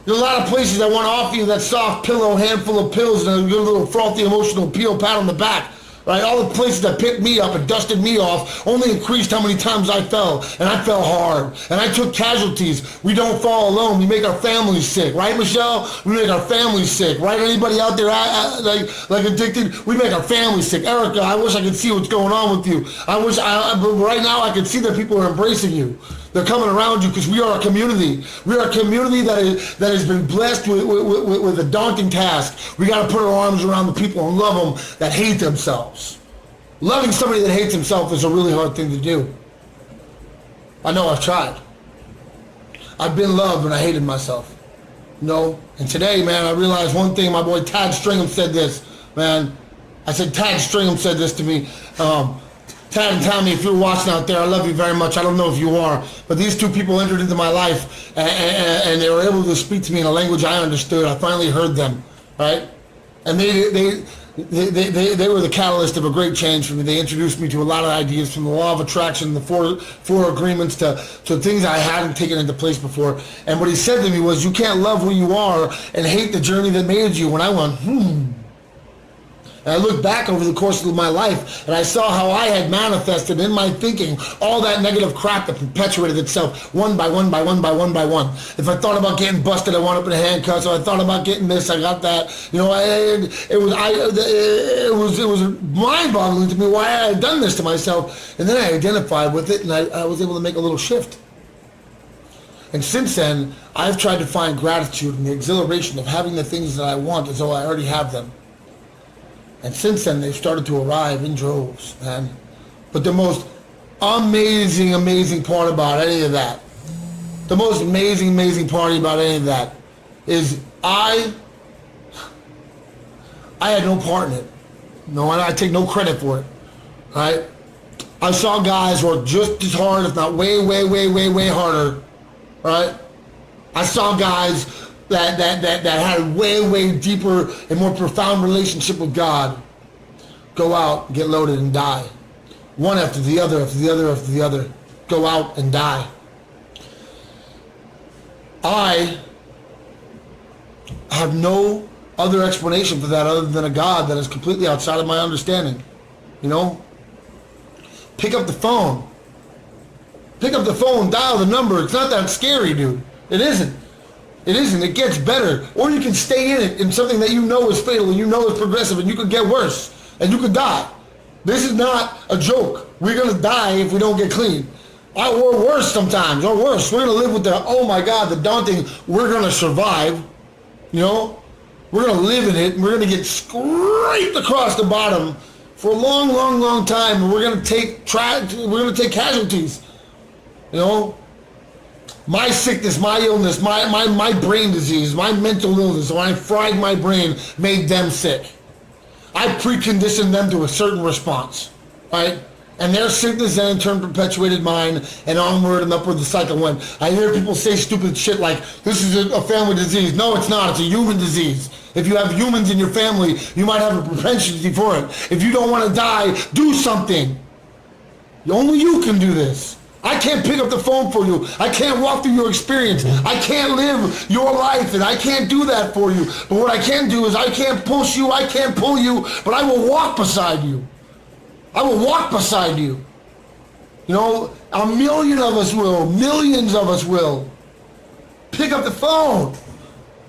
there's a lot of places that want to offer you that soft pillow, handful of pills, and a good little frothy emotional appeal pat on the back. Right, all the places that picked me up and dusted me off only increased how many times I fell, and I fell hard, and I took casualties. We don't fall alone. We make our families sick, right, Michelle? We make our families sick, right? Anybody out there like addicted? We make our families sick. Erica, I wish I could see what's going on with you. But right now I can see that people are embracing you. They're coming around you because we are a community. We are a community that has been blessed with a daunting task. We got to put our arms around the people and love them that hate themselves. Loving somebody that hates himself is a really hard thing to do. I know, I've tried. I've been loved when I hated myself. No. And today, man, I realized one thing. My boy Tad Stringham said this, man. I said, Tad Stringham said this to me. Tad and Tommy, if you're watching out there, I love you very much. I don't know if you are, but these two people entered into my life, and they were able to speak to me in a language I understood. I finally heard them, right? And they were the catalyst of a great change for me. They introduced me to a lot of ideas, from the law of attraction, the four agreements, to things I hadn't taken into place before. And what he said to me was, you can't love who you are and hate the journey that made you. When I went, And I looked back over the course of my life, and I saw how I had manifested in my thinking all that negative crap that perpetuated itself one by one by one by one by one. If I thought about getting busted, I wound up in handcuffs. If I thought about getting this, I got that. You know, it was mind-boggling to me why I had done this to myself. And then I identified with it, and I was able to make a little shift. And since then, I've tried to find gratitude and the exhilaration of having the things that I want as though I already have them. And since then, they've started to arrive in droves, man. But the most amazing, amazing part about any of that, the most amazing, amazing part about any of that is I had no part in it. No, I take no credit for it, right? I saw guys work just as hard, if not way, way, way, way, way harder, right? I saw guys that had a way, way deeper and more profound relationship with God go out, get loaded, and die. One after the other, after the other, after the other. Go out and die. I have no other explanation for that other than a God that is completely outside of my understanding. You know? Pick up the phone. Pick up the phone, dial the number. It's not that scary, dude. It isn't. It isn't. It gets better. Or you can stay in it in something that you know is fatal and you know is progressive, and you could get worse and you could die. This is not a joke. We're going to die if we don't get clean. Or worse sometimes, or worse. We're going to live with the, oh my God, the daunting, we're going to survive. You know? We're going to live in it, and we're going to get scraped across the bottom for a long, long, long time, and we're going to take casualties. You know? My sickness, my illness, my brain disease, my mental illness, when I fried my brain, made them sick. I preconditioned them to a certain response, right? And their sickness then in turn perpetuated mine, and onward and upward the cycle went. I hear people say stupid shit like, this is a family disease. No, it's not. It's a human disease. If you have humans in your family, you might have a propensity for it. If you don't want to die, do something. Only you can do this. I can't pick up the phone for you. I can't walk through your experience. I can't live your life, and I can't do that for you. But what I can do is I can't push you, I can't pull you, but I will walk beside you. I will walk beside you. You know, a million of us will. Millions of us will. Pick up the phone.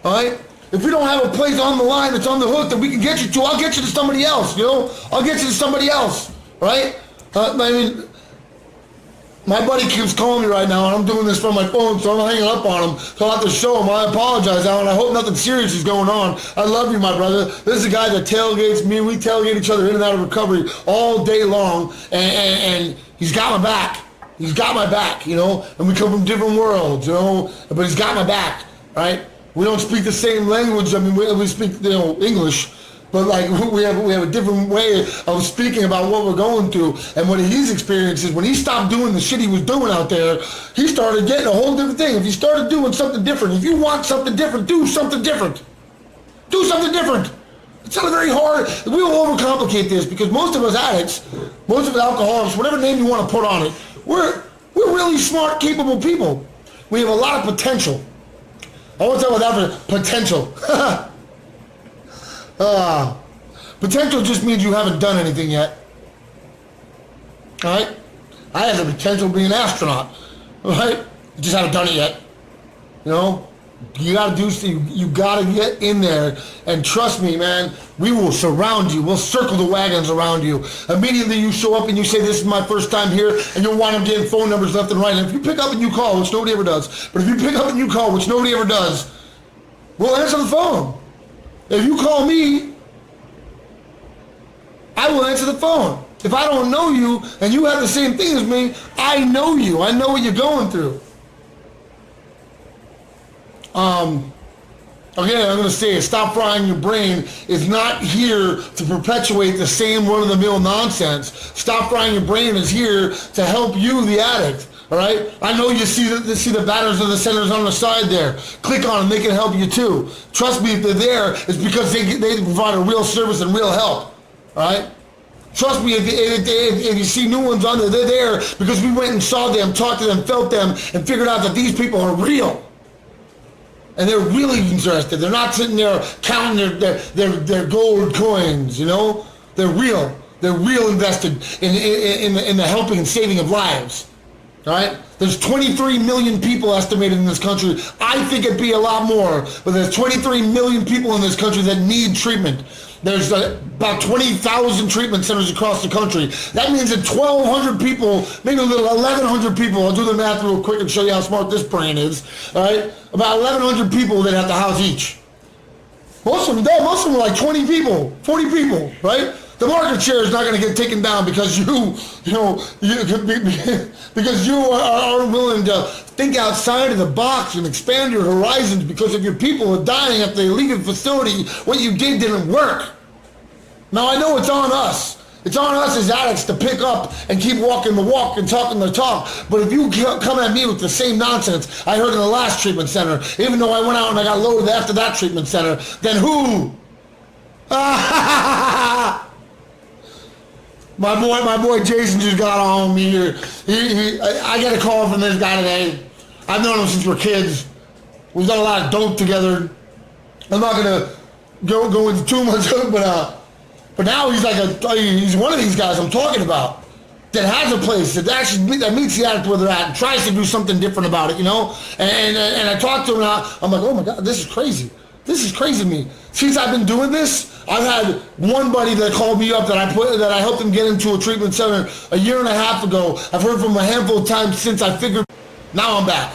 All right? If we don't have a place on the line that's on the hook that we can get you to, I'll get you to somebody else, you know? I'll get you to somebody else, right? My buddy keeps calling me right now, and I'm doing this from my phone, so I'm hanging up on him. So I'll have to show him. I apologize, Alan. I hope nothing serious is going on. I love you, my brother. This is a guy that tailgates me. We tailgate each other in and out of recovery all day long, and he's got my back. He's got my back, you know, and we come from different worlds, you know, but he's got my back, right? We don't speak the same language. I mean, we speak, you know, English, but like we have a different way of speaking about what we're going through. And what he's experienced is when he stopped doing the shit he was doing out there, he started getting a whole different thing. If he started doing something different, if you want something different, do something different. Do something different. It's not very hard. We will overcomplicate this because most of us addicts, most of us alcoholics, whatever name you want to put on it, we're really smart, capable people. We have a lot of potential. I want to talk about that for potential. Potential just means you haven't done anything yet. Alright? I have the potential of being an astronaut. Alright? Just haven't done it yet. You know? You gotta do, you gotta get in there, and trust me, man, we will surround you. We'll circle the wagons around you. Immediately you show up and you say, this is my first time here, and you'll wind up getting phone numbers left and right. And if you pick up and you call, which nobody ever does, but if you pick up and you call, which nobody ever does, we'll answer the phone. If you call me, I will answer the phone. If I don't know you and you have the same thing as me, I know you. I know what you're going through. Again, I'm going to say it. Stop Frying Your Brain is not here to perpetuate the same run-of-the-mill nonsense. Stop Frying Your Brain is here to help you, the addict. All right? I know you see the banners of the centers on the side there. Click on them. They can help you too. Trust me, if they're there, it's because they provide a real service and real help. All right? Trust me, if you see new ones on there, they're there because we went and saw them, talked to them, felt them, and figured out that these people are real. And they're really interested. They're not sitting there counting their gold coins, you know? They're real. They're real invested in the helping and saving of lives. All right? There's 23 million people estimated in this country. I think it'd be a lot more, but there's 23 million people in this country that need treatment. There's about 20,000 treatment centers across the country. That means that 1,200 people, maybe a little 1,100 people, I'll do the math real quick and show you how smart this brain is, all right? About 1,100 people that have to house each. Most of them are like 20 people, 40 people, right? The market share is not going to get taken down because because you are willing to think outside of the box and expand your horizons because if your people are dying after they leave a facility, what you did didn't work. Now I know it's on us. It's on us as addicts to pick up and keep walking the walk and talking the talk. But if you come at me with the same nonsense I heard in the last treatment center, even though I went out and I got loaded after that treatment center, then who? My boy Jason just got on me here. I got a call from this guy today. I've known him since we're kids. We've done a lot of dope together. I'm not gonna go into too much of it, but now he's he's one of these guys I'm talking about that has a place that meets the addict where they're at and tries to do something different about it, you know. And I talked to him and I'm like, oh my God, this is crazy. This is crazy to me. Since I've been doing this, I've had one buddy that called me up that I helped him get into a treatment center a year and a half ago. I've heard from him a handful of times since I figured, now I'm back.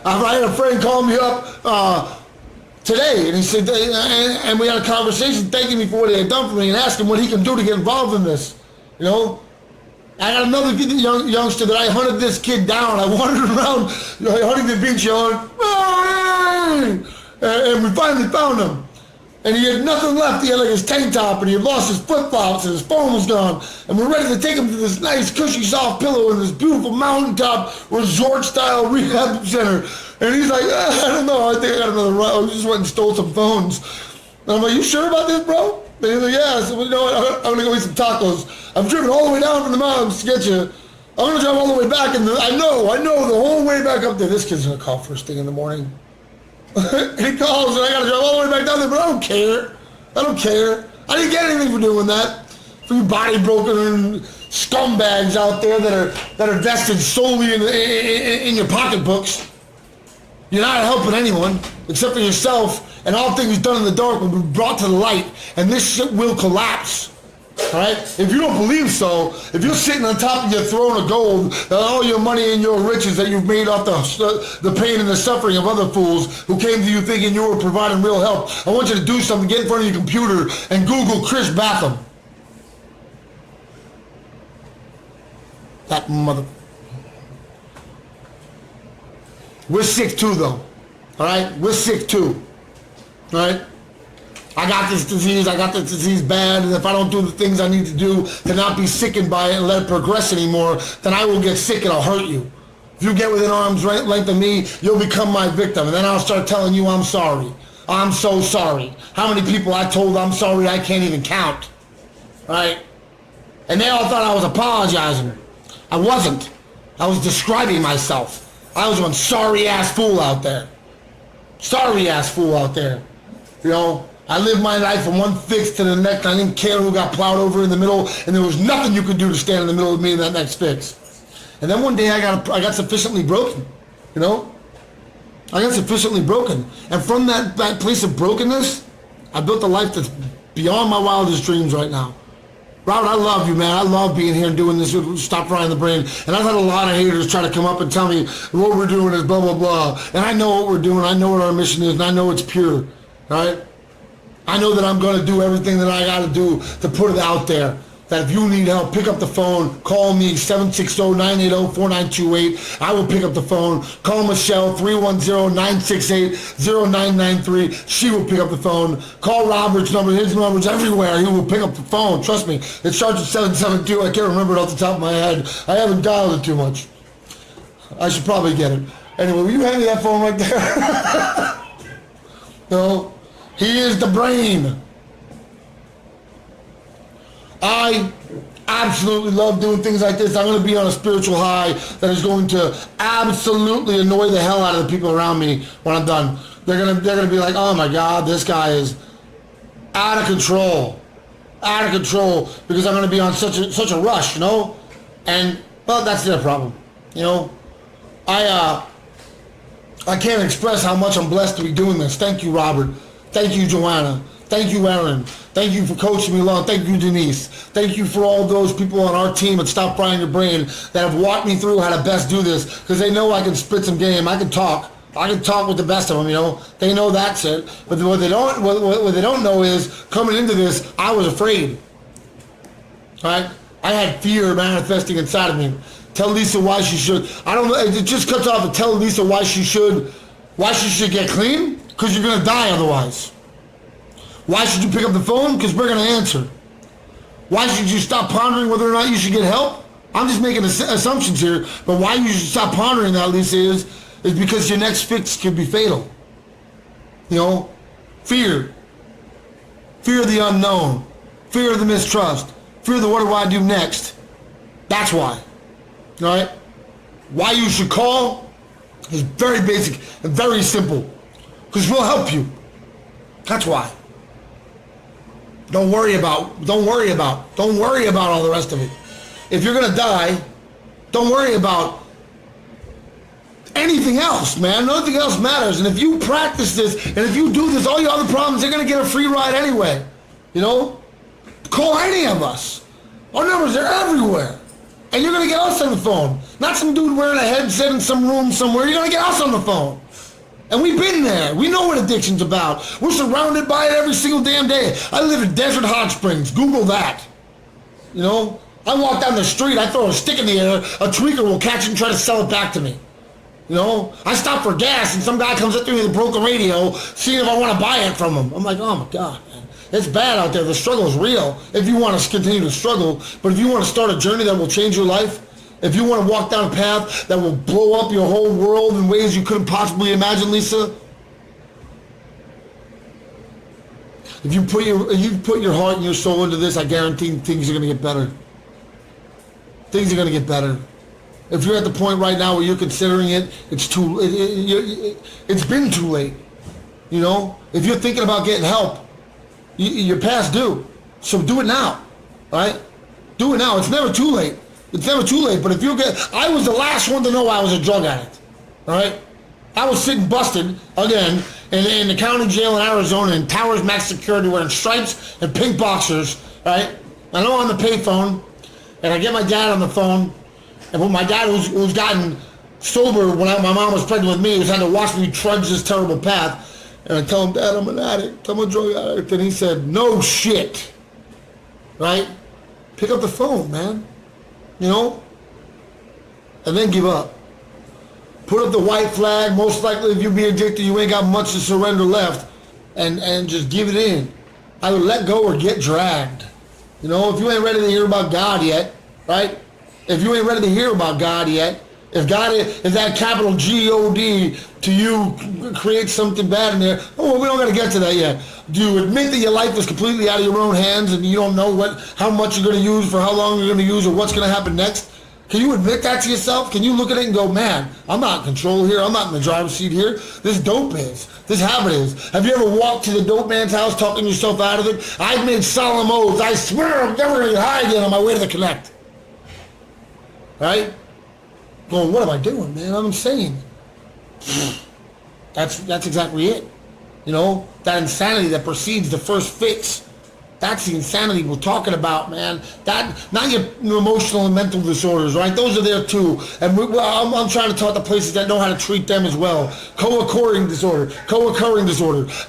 I had a friend call me up today, and he said, and we had a conversation thanking me for what he had done for me and asking what he can do to get involved in this, you know. I got another youngster that I hunted this kid down. I wandered around Huntington Beach yelling, and we finally found him. And he had nothing left. He had like his tank top and he had lost his flip-flops and his phone was gone. And we're ready to take him to this nice, cushy, soft pillow in this beautiful mountaintop resort-style rehab center. And he's like, I don't know, I think I got another run. I just went and stole some phones. And I'm like, you sure about this, bro? And he's like, yeah. So, you know what, I'm going to go eat some tacos. I'm driven all the way down from the mountains to get you. I'm going to drive all the way back. And I know the whole way back up there. This kid's going to call first thing in the morning. He calls and I got to drive all the way back down there, but I don't care. I don't care. I didn't get anything for doing that. For you body broken scumbags out there that are vested solely in your pocketbooks. You're not helping anyone except for yourself, and all things done in the dark will be brought to the light, and this shit will collapse. All right? If you don't believe so, if you're sitting on top of your throne of gold, that all your money and your riches that you've made off the pain and the suffering of other fools who came to you thinking you were providing real help, I want you to do something. Get in front of your computer and Google Chris Batham. That mother... We're sick too, though. All right? We're sick too. All right? I got this disease bad, and if I don't do the things I need to do to not be sickened by it and let it progress anymore, then I will get sick and I'll hurt you. If you get within arm's length of me, you'll become my victim, and then I'll start telling you I'm sorry. I'm so sorry. How many people I told I'm sorry I can't even count. Right? And they all thought I was apologizing. I wasn't. I was describing myself. I was one sorry-ass fool out there. Sorry-ass fool out there. You know? I lived my life from one fix to the next. I didn't care who got plowed over in the middle, and there was nothing you could do to stand in the middle of me in that next fix. And then one day I got sufficiently broken, you know? I got sufficiently broken. And from that place of brokenness, I built a life that's beyond my wildest dreams right now. Robert, I love you, man. I love being here and doing this with Stop Frying the Brain. And I've had a lot of haters try to come up and tell me what we're doing is blah, blah, blah. And I know what we're doing. I know what our mission is, and I know it's pure, all right? I know that I'm going to do everything that I got to do to put it out there. That if you need help, pick up the phone, call me, 760-980-4928. I will pick up the phone. Call Michelle, 310-968-0993. She will pick up the phone. Call Robert's number. His number's everywhere. He will pick up the phone. Trust me. It starts at 772. I can't remember it off the top of my head. I haven't dialed it too much. I should probably get it. Anyway, will you hand me that phone right there? No. He is the brain. I absolutely love doing things like this. I'm going to be on a spiritual high that is going to absolutely annoy the hell out of the people around me when I'm done. They're going to be like, oh my God, this guy is out of control. Out of control, because I'm going to be on such a rush, you know? And, well, that's their problem, you know? I can't express how much I'm blessed to be doing this. Thank you, Robert. Thank you, Joanna. Thank you, Aaron. Thank you for coaching me along. Thank you, Denise. Thank you for all those people on our team at Stop Frying Your Brain that have walked me through how to best do this, because they know I can spit some game. I can talk. I can talk with the best of them, you know. They know that's it. But what they don't know is, coming into this, I was afraid. All right? I had fear manifesting inside of me. Tell Lisa why she should. I don't know. It just cuts off to tell Lisa why she should get clean, because you're going to die otherwise. Why should you pick up the phone? Because we're going to answer. Why should you stop pondering whether or not you should get help? I'm just making assumptions here, but why you should stop pondering that, Lisa, is because your next fix could be fatal. You know? Fear. Fear of the unknown. Fear of the mistrust. Fear of the what do I do next. That's why. All right? Why you should call is very basic and very simple. Because we'll help you. That's why. Don't worry about all the rest of it. If you're going to die, don't worry about anything else, man. Nothing else matters. And if you practice this, and if you do this, all your other problems, they're going to get a free ride anyway. You know? Call any of us. Our numbers are everywhere. And you're going to get us on the phone. Not some dude wearing a headset in some room somewhere. You're going to get us on the phone. And we've been there. We know what addiction's about. We're surrounded by it every single damn day. I live in Desert Hot Springs. Google that. You know? I walk down the street, I throw a stick in the air, a tweaker will catch it and try to sell it back to me. You know? I stop for gas and some guy comes up to me with a broken radio, seeing if I want to buy it from him. I'm like, oh my God, man. It's bad out there. The struggle is real if you want to continue to struggle. But if you want to start a journey that will change your life, if you want to walk down a path that will blow up your whole world in ways you couldn't possibly imagine, Lisa, if you put your heart and your soul into this, I guarantee things are going to get better. Things are going to get better. If you're at the point right now where you're considering it, it's been too late. You know, if you're thinking about getting help, you're past due. So do it now, all right? Do it now. It's never too late. It's never too late, but if you I was the last one to know I was a drug addict, all right? I was sitting busted, again, in the county jail in Arizona in Towers Max Security wearing stripes and pink boxers, right? I know on the payphone, and I get my dad on the phone, and when my dad, who's gotten sober when my mom was pregnant with me, was had to watch me trudge this terrible path, and I tell him, Dad, I'm an addict, I'm a drug addict, and he said, no shit, right? Pick up the phone, man, you know, and then give up. Put up the white flag. Most likely, if you be addicted, you ain't got much to surrender left, and just give it in. Either let go or get dragged. You know, if you ain't ready to hear about God yet, right? If you ain't ready to hear about God yet, if that capital G-O-D to you creates something bad in there, oh, we don't got to get to that yet. Do you admit that your life is completely out of your own hands and you don't know how much you're going to use, for how long you're going to use, or what's going to happen next? Can you admit that to yourself? Can you look at it and go, man, I'm not in control here. I'm not in the driver's seat here. This dope is. This habit is. Have you ever walked to the dope man's house talking yourself out of it? I've made solemn oaths. I swear I'm never going to get high again on my way to the Connect. Right? Going, what am I doing, man? I'm insane. That's exactly it. You know, that insanity that precedes the first fix. That's the insanity we're talking about, man. That, not your emotional and mental disorders, right? Those are there too. And I'm trying to talk to places that know how to treat them as well. Co-occurring disorder.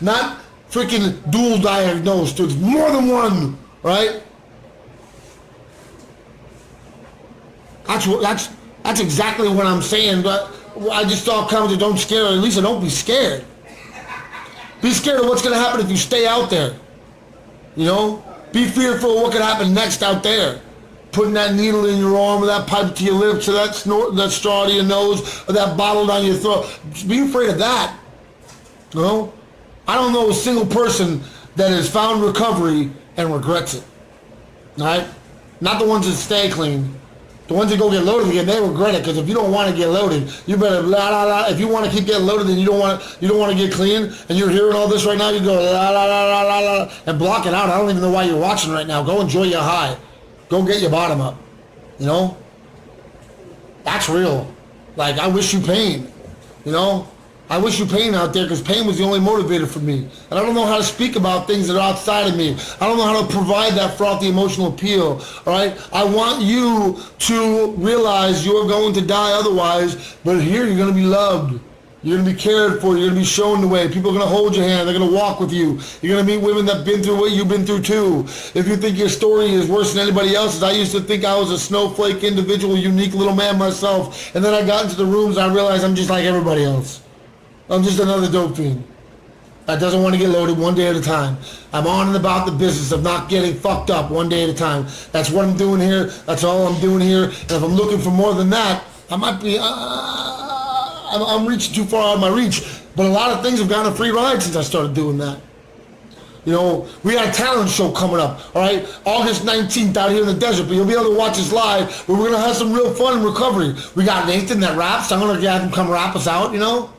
Not freaking dual diagnosed. There's more than one, right? That's exactly what I'm saying. But I just thought comments, don't scare, or at least don't be scared. Be scared of what's going to happen if you stay out there. You know, be fearful of what could happen next out there. Putting that needle in your arm, or that pipe to your lips, or that straw to your nose, or that bottle down your throat. Be afraid of that. You know, I don't know a single person that has found recovery and regrets it. All right, not the ones that stay clean. The ones that go get loaded again, they regret it, because if you don't want to get loaded, you better if you want to keep getting loaded, then you don't want to get clean, and you're hearing all this right now, you go and block it out. I don't even know why you're watching right now. Go enjoy your high. Go get your bottom up. You know? That's real. Like, I wish you pain. You know? I wish you pain out there, because pain was the only motivator for me. And I don't know how to speak about things that are outside of me. I don't know how to provide that frothy emotional appeal. All right? I want you to realize you're going to die otherwise, but here you're going to be loved. You're going to be cared for. You're going to be shown the way. People are going to hold your hand. They're going to walk with you. You're going to meet women that have been through what you've been through too. If you think your story is worse than anybody else's, I used to think I was a snowflake, individual, unique little man myself. And then I got into the rooms and I realized I'm just like everybody else. I'm just another dope fiend that doesn't want to get loaded one day at a time. I'm on and about the business of not getting fucked up one day at a time. That's what I'm doing here. That's all I'm doing here. And if I'm looking for more than that, I might be, I'm reaching too far out of my reach. But a lot of things have gotten a free ride since I started doing that. You know, we got a talent show coming up, all right? August 19th out here in the desert, but you'll be able to watch us live, where we're going to have some real fun and recovery. We got Nathan that raps. I'm going to have him come rap us out, you know?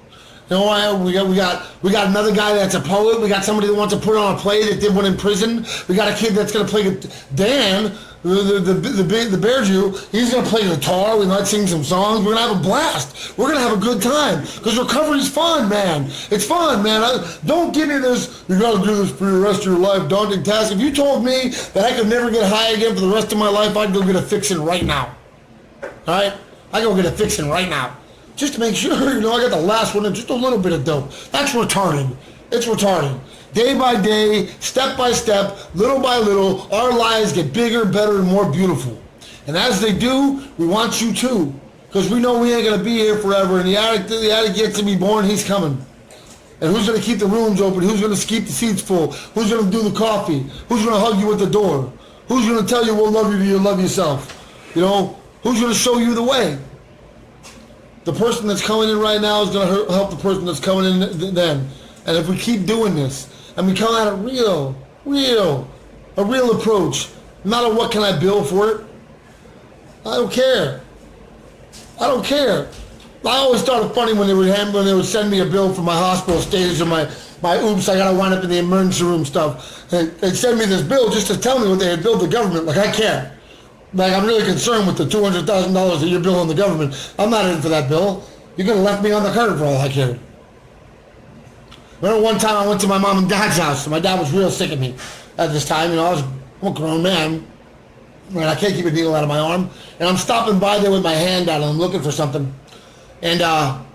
You know, we got another guy that's a poet. We got somebody that wants to put on a play that did one in prison. We got a kid that's gonna play Dan, the bear Jew. He's gonna play guitar. We might sing some songs. We're gonna have a blast. We're gonna have a good time, because recovery's fun, man. It's fun, man. Don't give me this, you gotta do this for the rest of your life, daunting task. If you told me that I could never get high again for the rest of my life, I'd go get a fixin' right now. All right, I go get a fixin' right now. Just to make sure, you know, I got the last one and just a little bit of dope. That's retarded. It's retarded. Day by day, step by step, little by little, our lives get bigger, better, and more beautiful. And as they do, we want you to. Because we know we ain't going to be here forever, and the addict gets to be born, he's coming. And who's going to keep the rooms open? Who's going to keep the seats full? Who's going to do the coffee? Who's going to hug you at the door? Who's going to tell you we'll love you till you love yourself? You know, who's going to show you the way? The person that's coming in right now is going to help the person that's coming in then. And if we keep doing this, and we come at a real approach, no matter what can I bill for it, I don't care. I don't care. I always thought it funny when they would send me a bill for my hospital stays or my oops, I got to wind up in the emergency room stuff. They'd send me this bill just to tell me what they had billed the government. Like, I care. Like, I'm really concerned with the $200,000 that you're billing the government. I'm not in for that bill. You could have left me on the curb for all I cared. Remember one time I went to my mom and dad's house, and my dad was real sick of me at this time. You know, I'm a grown man. Right, I can't keep a needle out of my arm. And I'm stopping by there with my hand out and I'm looking for something. And I'm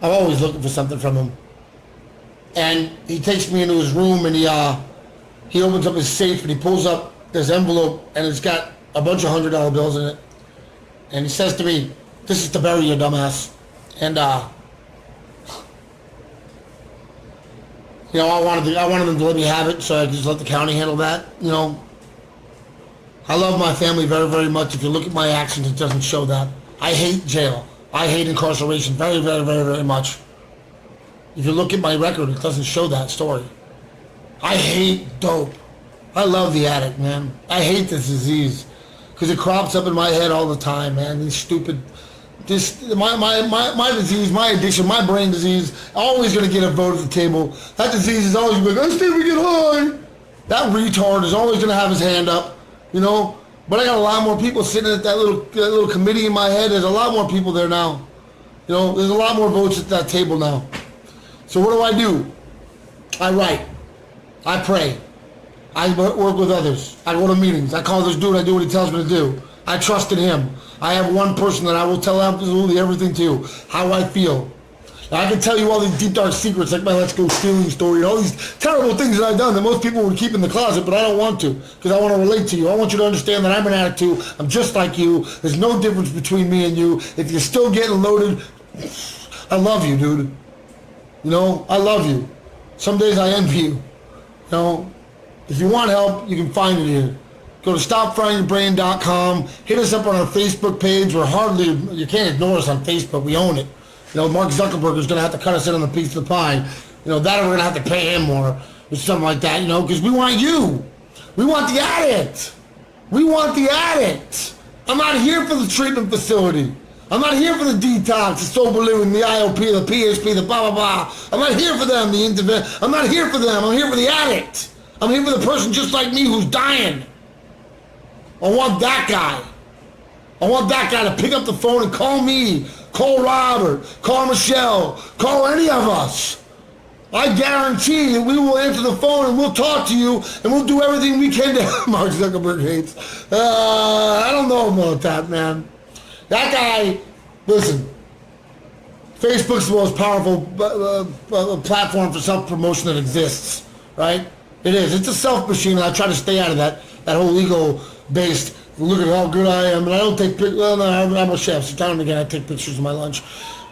always looking for something from him. And he takes me into his room and he opens up his safe and he pulls up this envelope and it's got a bunch of $100 bills in it. And he says to me, "This is to bury your dumbass." And you know, I wanted them to let me have it so I could just let the county handle that, you know. I love my family very, very much. If you look at my actions, it doesn't show that. I hate jail. I hate incarceration very, very, very, very much. If you look at my record, it doesn't show that story. I hate dope. I love the addict, man. I hate this disease because it crops up in my head all the time, man. These stupid, my disease, my addiction, my brain disease, always gonna get a vote at the table. That disease is always gonna be like, "I still get high." That retard is always gonna have his hand up. You know, but I got a lot more people sitting at that little committee in my head. There's a lot more people there now. You know, there's a lot more votes at that table now. So what do? I write. I pray. I work with others. I go to meetings. I call this dude. I do what he tells me to do. I trust in him. I have one person that I will tell absolutely everything to, how I feel. I can tell you all these deep, dark secrets, like my Let's Go Stealing story, and all these terrible things that I've done that most people would keep in the closet, but I don't want to, because I want to relate to you. I want you to understand that I'm an addict too. I'm just like you. There's no difference between me and you. If you're still getting loaded, I love you, dude. You know, I love you. Some days I envy you. You know, if you want help, you can find it here. Go to stopfryingyourbrain.com. Hit us up on our Facebook page. You can't ignore us on Facebook. We own it. You know, Mark Zuckerberg is going to have to cut us in on the piece of the pie. You know, that or we're going to have to pay him more or something like that, you know, because we want you. We want the addict. We want the addict. I'm not here for the treatment facility. I'm not here for the detox, the sober living, the IOP, the PHP, the blah, blah, blah. I'm not here for them, the intervention. I'm not here for them. I'm here for the addict. I'm here for the person just like me who's dying. I want that guy. I want that guy to pick up the phone and call me. Call Robert, call Michelle, call any of us. I guarantee that we will answer the phone and we'll talk to you and we'll do everything we can to Mark Zuckerberg hates. I don't know about that, man. That guy, listen, Facebook's the most powerful platform for self-promotion that exists, right? It is. It's a self machine, and I try to stay out of that whole ego-based, look at how good I am, and I don't take pictures. Well, no, I'm a chef, so time and again I take pictures of my lunch.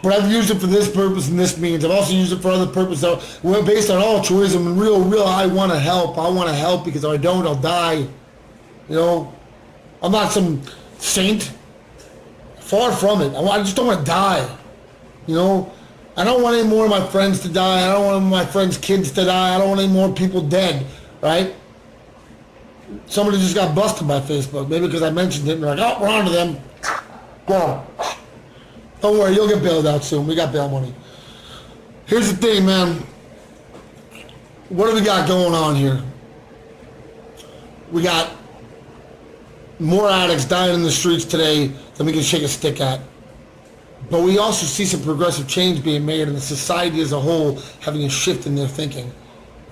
But I've used it for this purpose and this means. I've also used it for other purposes that were based on altruism and real, I want to help. I want to help because if I don't, I'll die. You know? I'm not some saint. Far from it. I just don't want to die. You know? I don't want any more of my friends to die. I don't want my friends' kids to die. I don't want any more people dead. Right? Somebody just got busted by Facebook. Maybe because I mentioned it and they're like, oh, we're on to them. Go. Don't worry, you'll get bailed out soon. We got bail money. Here's the thing, man. What do we got going on here? We got more addicts dying in the streets today than we can shake a stick at. But we also see some progressive change being made in the society as a whole having a shift in their thinking.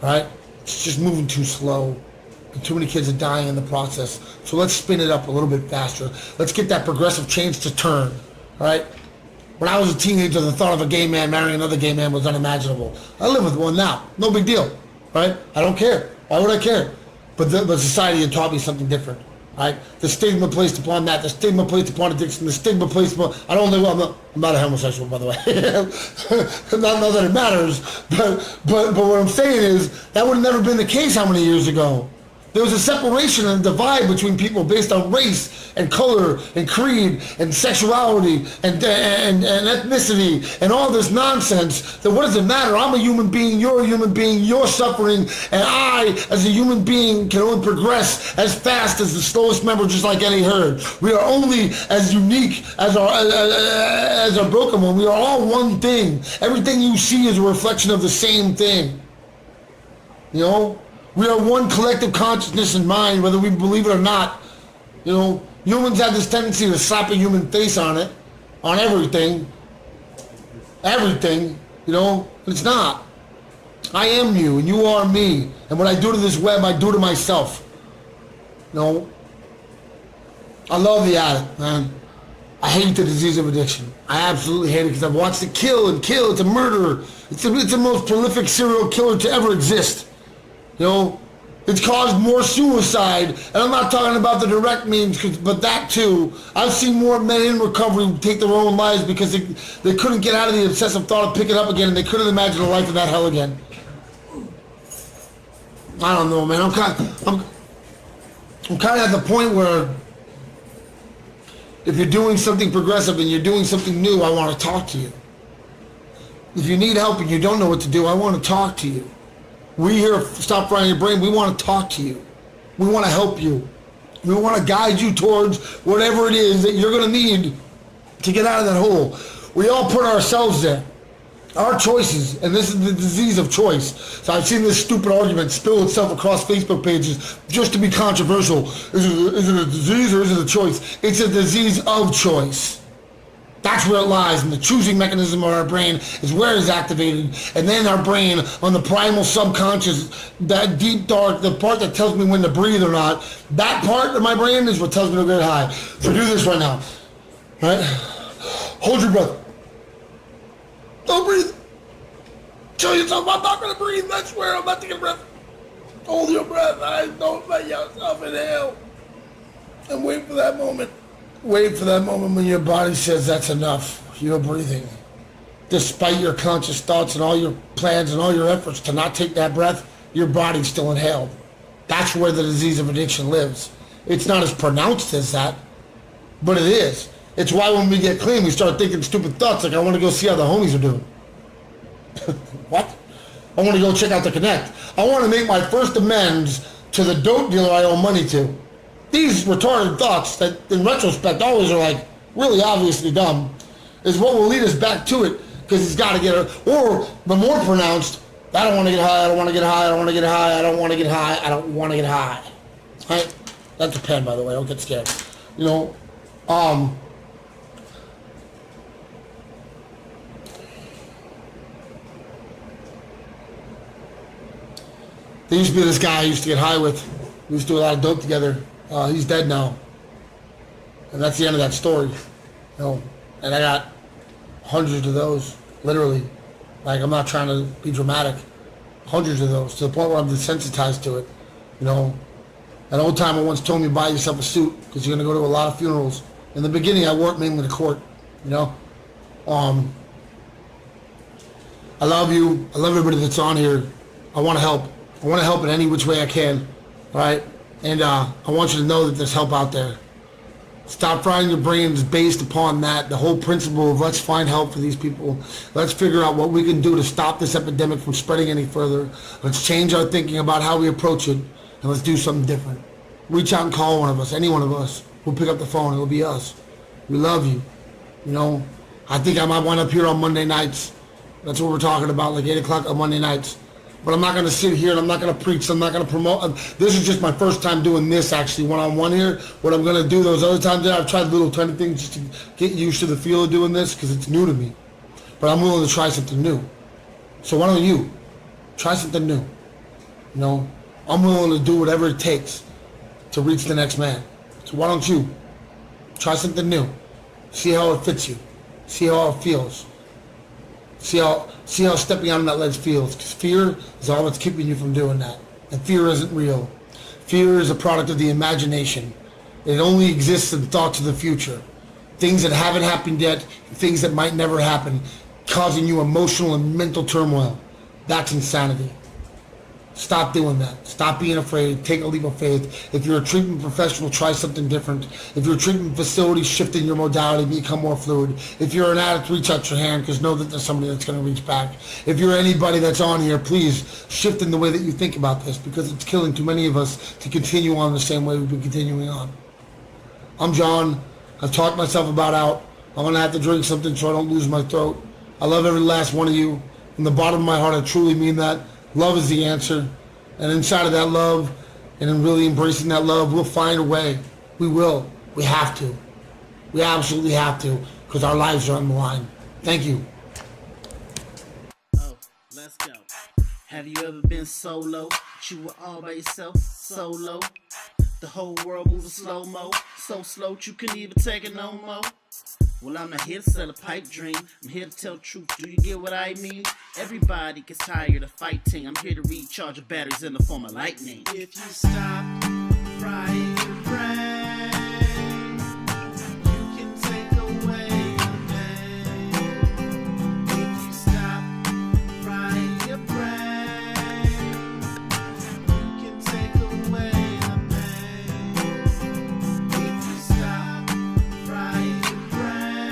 Right? It's just moving too slow. And too many kids are dying in the process. So let's spin it up a little bit faster. Let's get that progressive change to turn. Right? When I was a teenager, the thought of a gay man marrying another gay man was unimaginable. I live with one now. No big deal. Right? I don't care. Why would I care? But society had taught me something different. Right? The stigma placed upon that, the stigma placed upon addiction, the stigma placed upon... I'm not a homosexual, by the way. not that it matters. But what I'm saying is, that would have never been the case how many years ago? There was a separation and a divide between people based on race and color and creed and sexuality and ethnicity and all this nonsense. That what does it matter? I'm a human being, you're a human being, you're suffering, and I, as a human being, can only progress as fast as the slowest member, just like any herd. We are only as unique as our broken one. We are all one thing. Everything you see is a reflection of the same thing. You know? We are one collective consciousness and mind, whether we believe it or not. You know, humans have this tendency to slap a human face on it, on everything. Everything, you know, it's not. I am you, and you are me. And what I do to this web, I do to myself. You know, I love the addict, man. I hate the disease of addiction. I absolutely hate it because I've watched it kill and kill. It's a murderer. It's the most prolific serial killer to ever exist. You know, it's caused more suicide, and I'm not talking about the direct means, but that too. I've seen more men in recovery take their own lives because they couldn't get out of the obsessive thought of picking up again, and they couldn't imagine a life in that hell again. I don't know, man. I'm kind of at the point where if you're doing something progressive and you're doing something new, I want to talk to you. If you need help and you don't know what to do, I want to talk to you. We here at Stop Frying Your Brain, we want to talk to you. We want to help you. We want to guide you towards whatever it is that you're going to need to get out of that hole. We all put ourselves there. Our choices, and this is the disease of choice. So I've seen this stupid argument spill itself across Facebook pages just to be controversial. Is it a disease or is it a choice? It's a disease of choice. That's where it lies, and the choosing mechanism of our brain is where it's activated, and then our brain on the primal subconscious, that deep dark, the part that tells me when to breathe or not, that part of my brain is what tells me to get high. So do this right now, right? Hold your breath. Don't breathe. Tell yourself I'm not going to breathe. I swear I'm not taking a breath. Hold your breath. Don't let yourself inhale. And wait for that moment. Wait for that moment when your body says that's enough. You're breathing. Despite your conscious thoughts and all your plans and all your efforts to not take that breath, your body's still inhaled. That's where the disease of addiction lives. It's not as pronounced as that, but it is. It's why when we get clean, we start thinking stupid thoughts like, I want to go see how the homies are doing. What? I want to go check out the Connect. I want to make my first amends to the dope dealer I owe money to. These retarded thoughts that, in retrospect, always are like really obviously dumb, is what will lead us back to it, because he's got to get it. Or the more pronounced, I don't want to get high, I don't want to get high, I don't want to get high, I don't want to get high, I don't want to get high. Right? That's a pen, by the way. Don't get scared. You know, there used to be this guy I used to get high with. We used to do a lot of dope together. He's dead now. And that's the end of that story. You know, and I got hundreds of those, literally. Like, I'm not trying to be dramatic. Hundreds of those, to the point where I'm desensitized to it. You know, an old timer once told me, buy yourself a suit, because you're going to go to a lot of funerals. In the beginning, I worked mainly to court, you know. I love you. I love everybody that's on here. I want to help. I want to help in any which way I can, all right? And I want you to know that there's help out there. Stop Frying Your Brain is based upon that, the whole principle of let's find help for these people. Let's figure out what we can do to stop this epidemic from spreading any further. Let's change our thinking about how we approach it, and let's do something different. Reach out and call one of us, any one of us. We'll pick up the phone. It'll be us. We love you. You know, I think I might wind up here on Monday nights. That's what we're talking about, like 8 o'clock on Monday nights. But I'm not going to sit here and I'm not going to preach. I'm not going to promote. This is just my first time doing this, actually, one-on-one here. What I'm going to do those other times, I've tried little tiny things just to get used to the feel of doing this because it's new to me. But I'm willing to try something new. So why don't you try something new? You know, I'm willing to do whatever it takes to reach the next man. So why don't you try something new? See how it fits you. See how it feels. See how stepping out on that ledge feels. Because fear is all that's keeping you from doing that. And fear isn't real. Fear is a product of the imagination. It only exists in thoughts of the future. Things that haven't happened yet, things that might never happen, causing you emotional and mental turmoil. That's insanity. Stop doing that. Stop being afraid. Take a leap of faith. If you're a treatment professional, try something different. If you're a treatment facility, shift in your modality, become more fluid. If you're an addict, reach out your hand, because know that there's somebody that's going to reach back. If you're anybody that's on here, please shift in the way that you think about this, because it's killing too many of us to continue on the same way we've been continuing on. I'm John. I've talked myself about out. I'm going to have to drink something so I don't lose my throat. I love every last one of you. From the bottom of my heart, I truly mean that. Love is the answer. And inside of that love, and in really embracing that love, we'll find a way. We will. We have to. We absolutely have to, because our lives are on the line. Thank you. Oh, let's go. Have you ever been solo? You were all by yourself, solo. The whole world moving slow-mo, so slow you couldn't even take it no more. Well, I'm not here to sell a pipe dream. I'm here to tell the truth. Do you get what I mean? Everybody gets tired of fighting. I'm here to recharge your batteries in the form of lightning. If you stop frying your brain, you can take away the pain. If you stop frying your brain, you can take away the pain. If you stop frying your brain,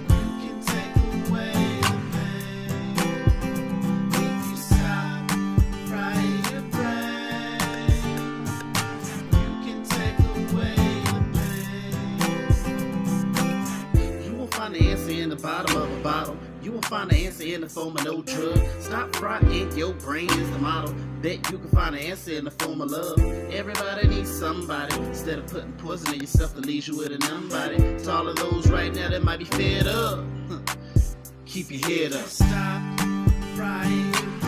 you can take away the pain. If you stop frying your brain, you can take away the pain. You won't find the answer in the bottom of a bottle. You won't find the answer in the form of no drug. Stop frying your brain is the motto. Bet you can find the answer in the form of love. Everybody needs somebody. Instead of putting poison in yourself that leaves you with a nobody. To all of those right now that might be fed up, keep your head up. Stop frying your brain.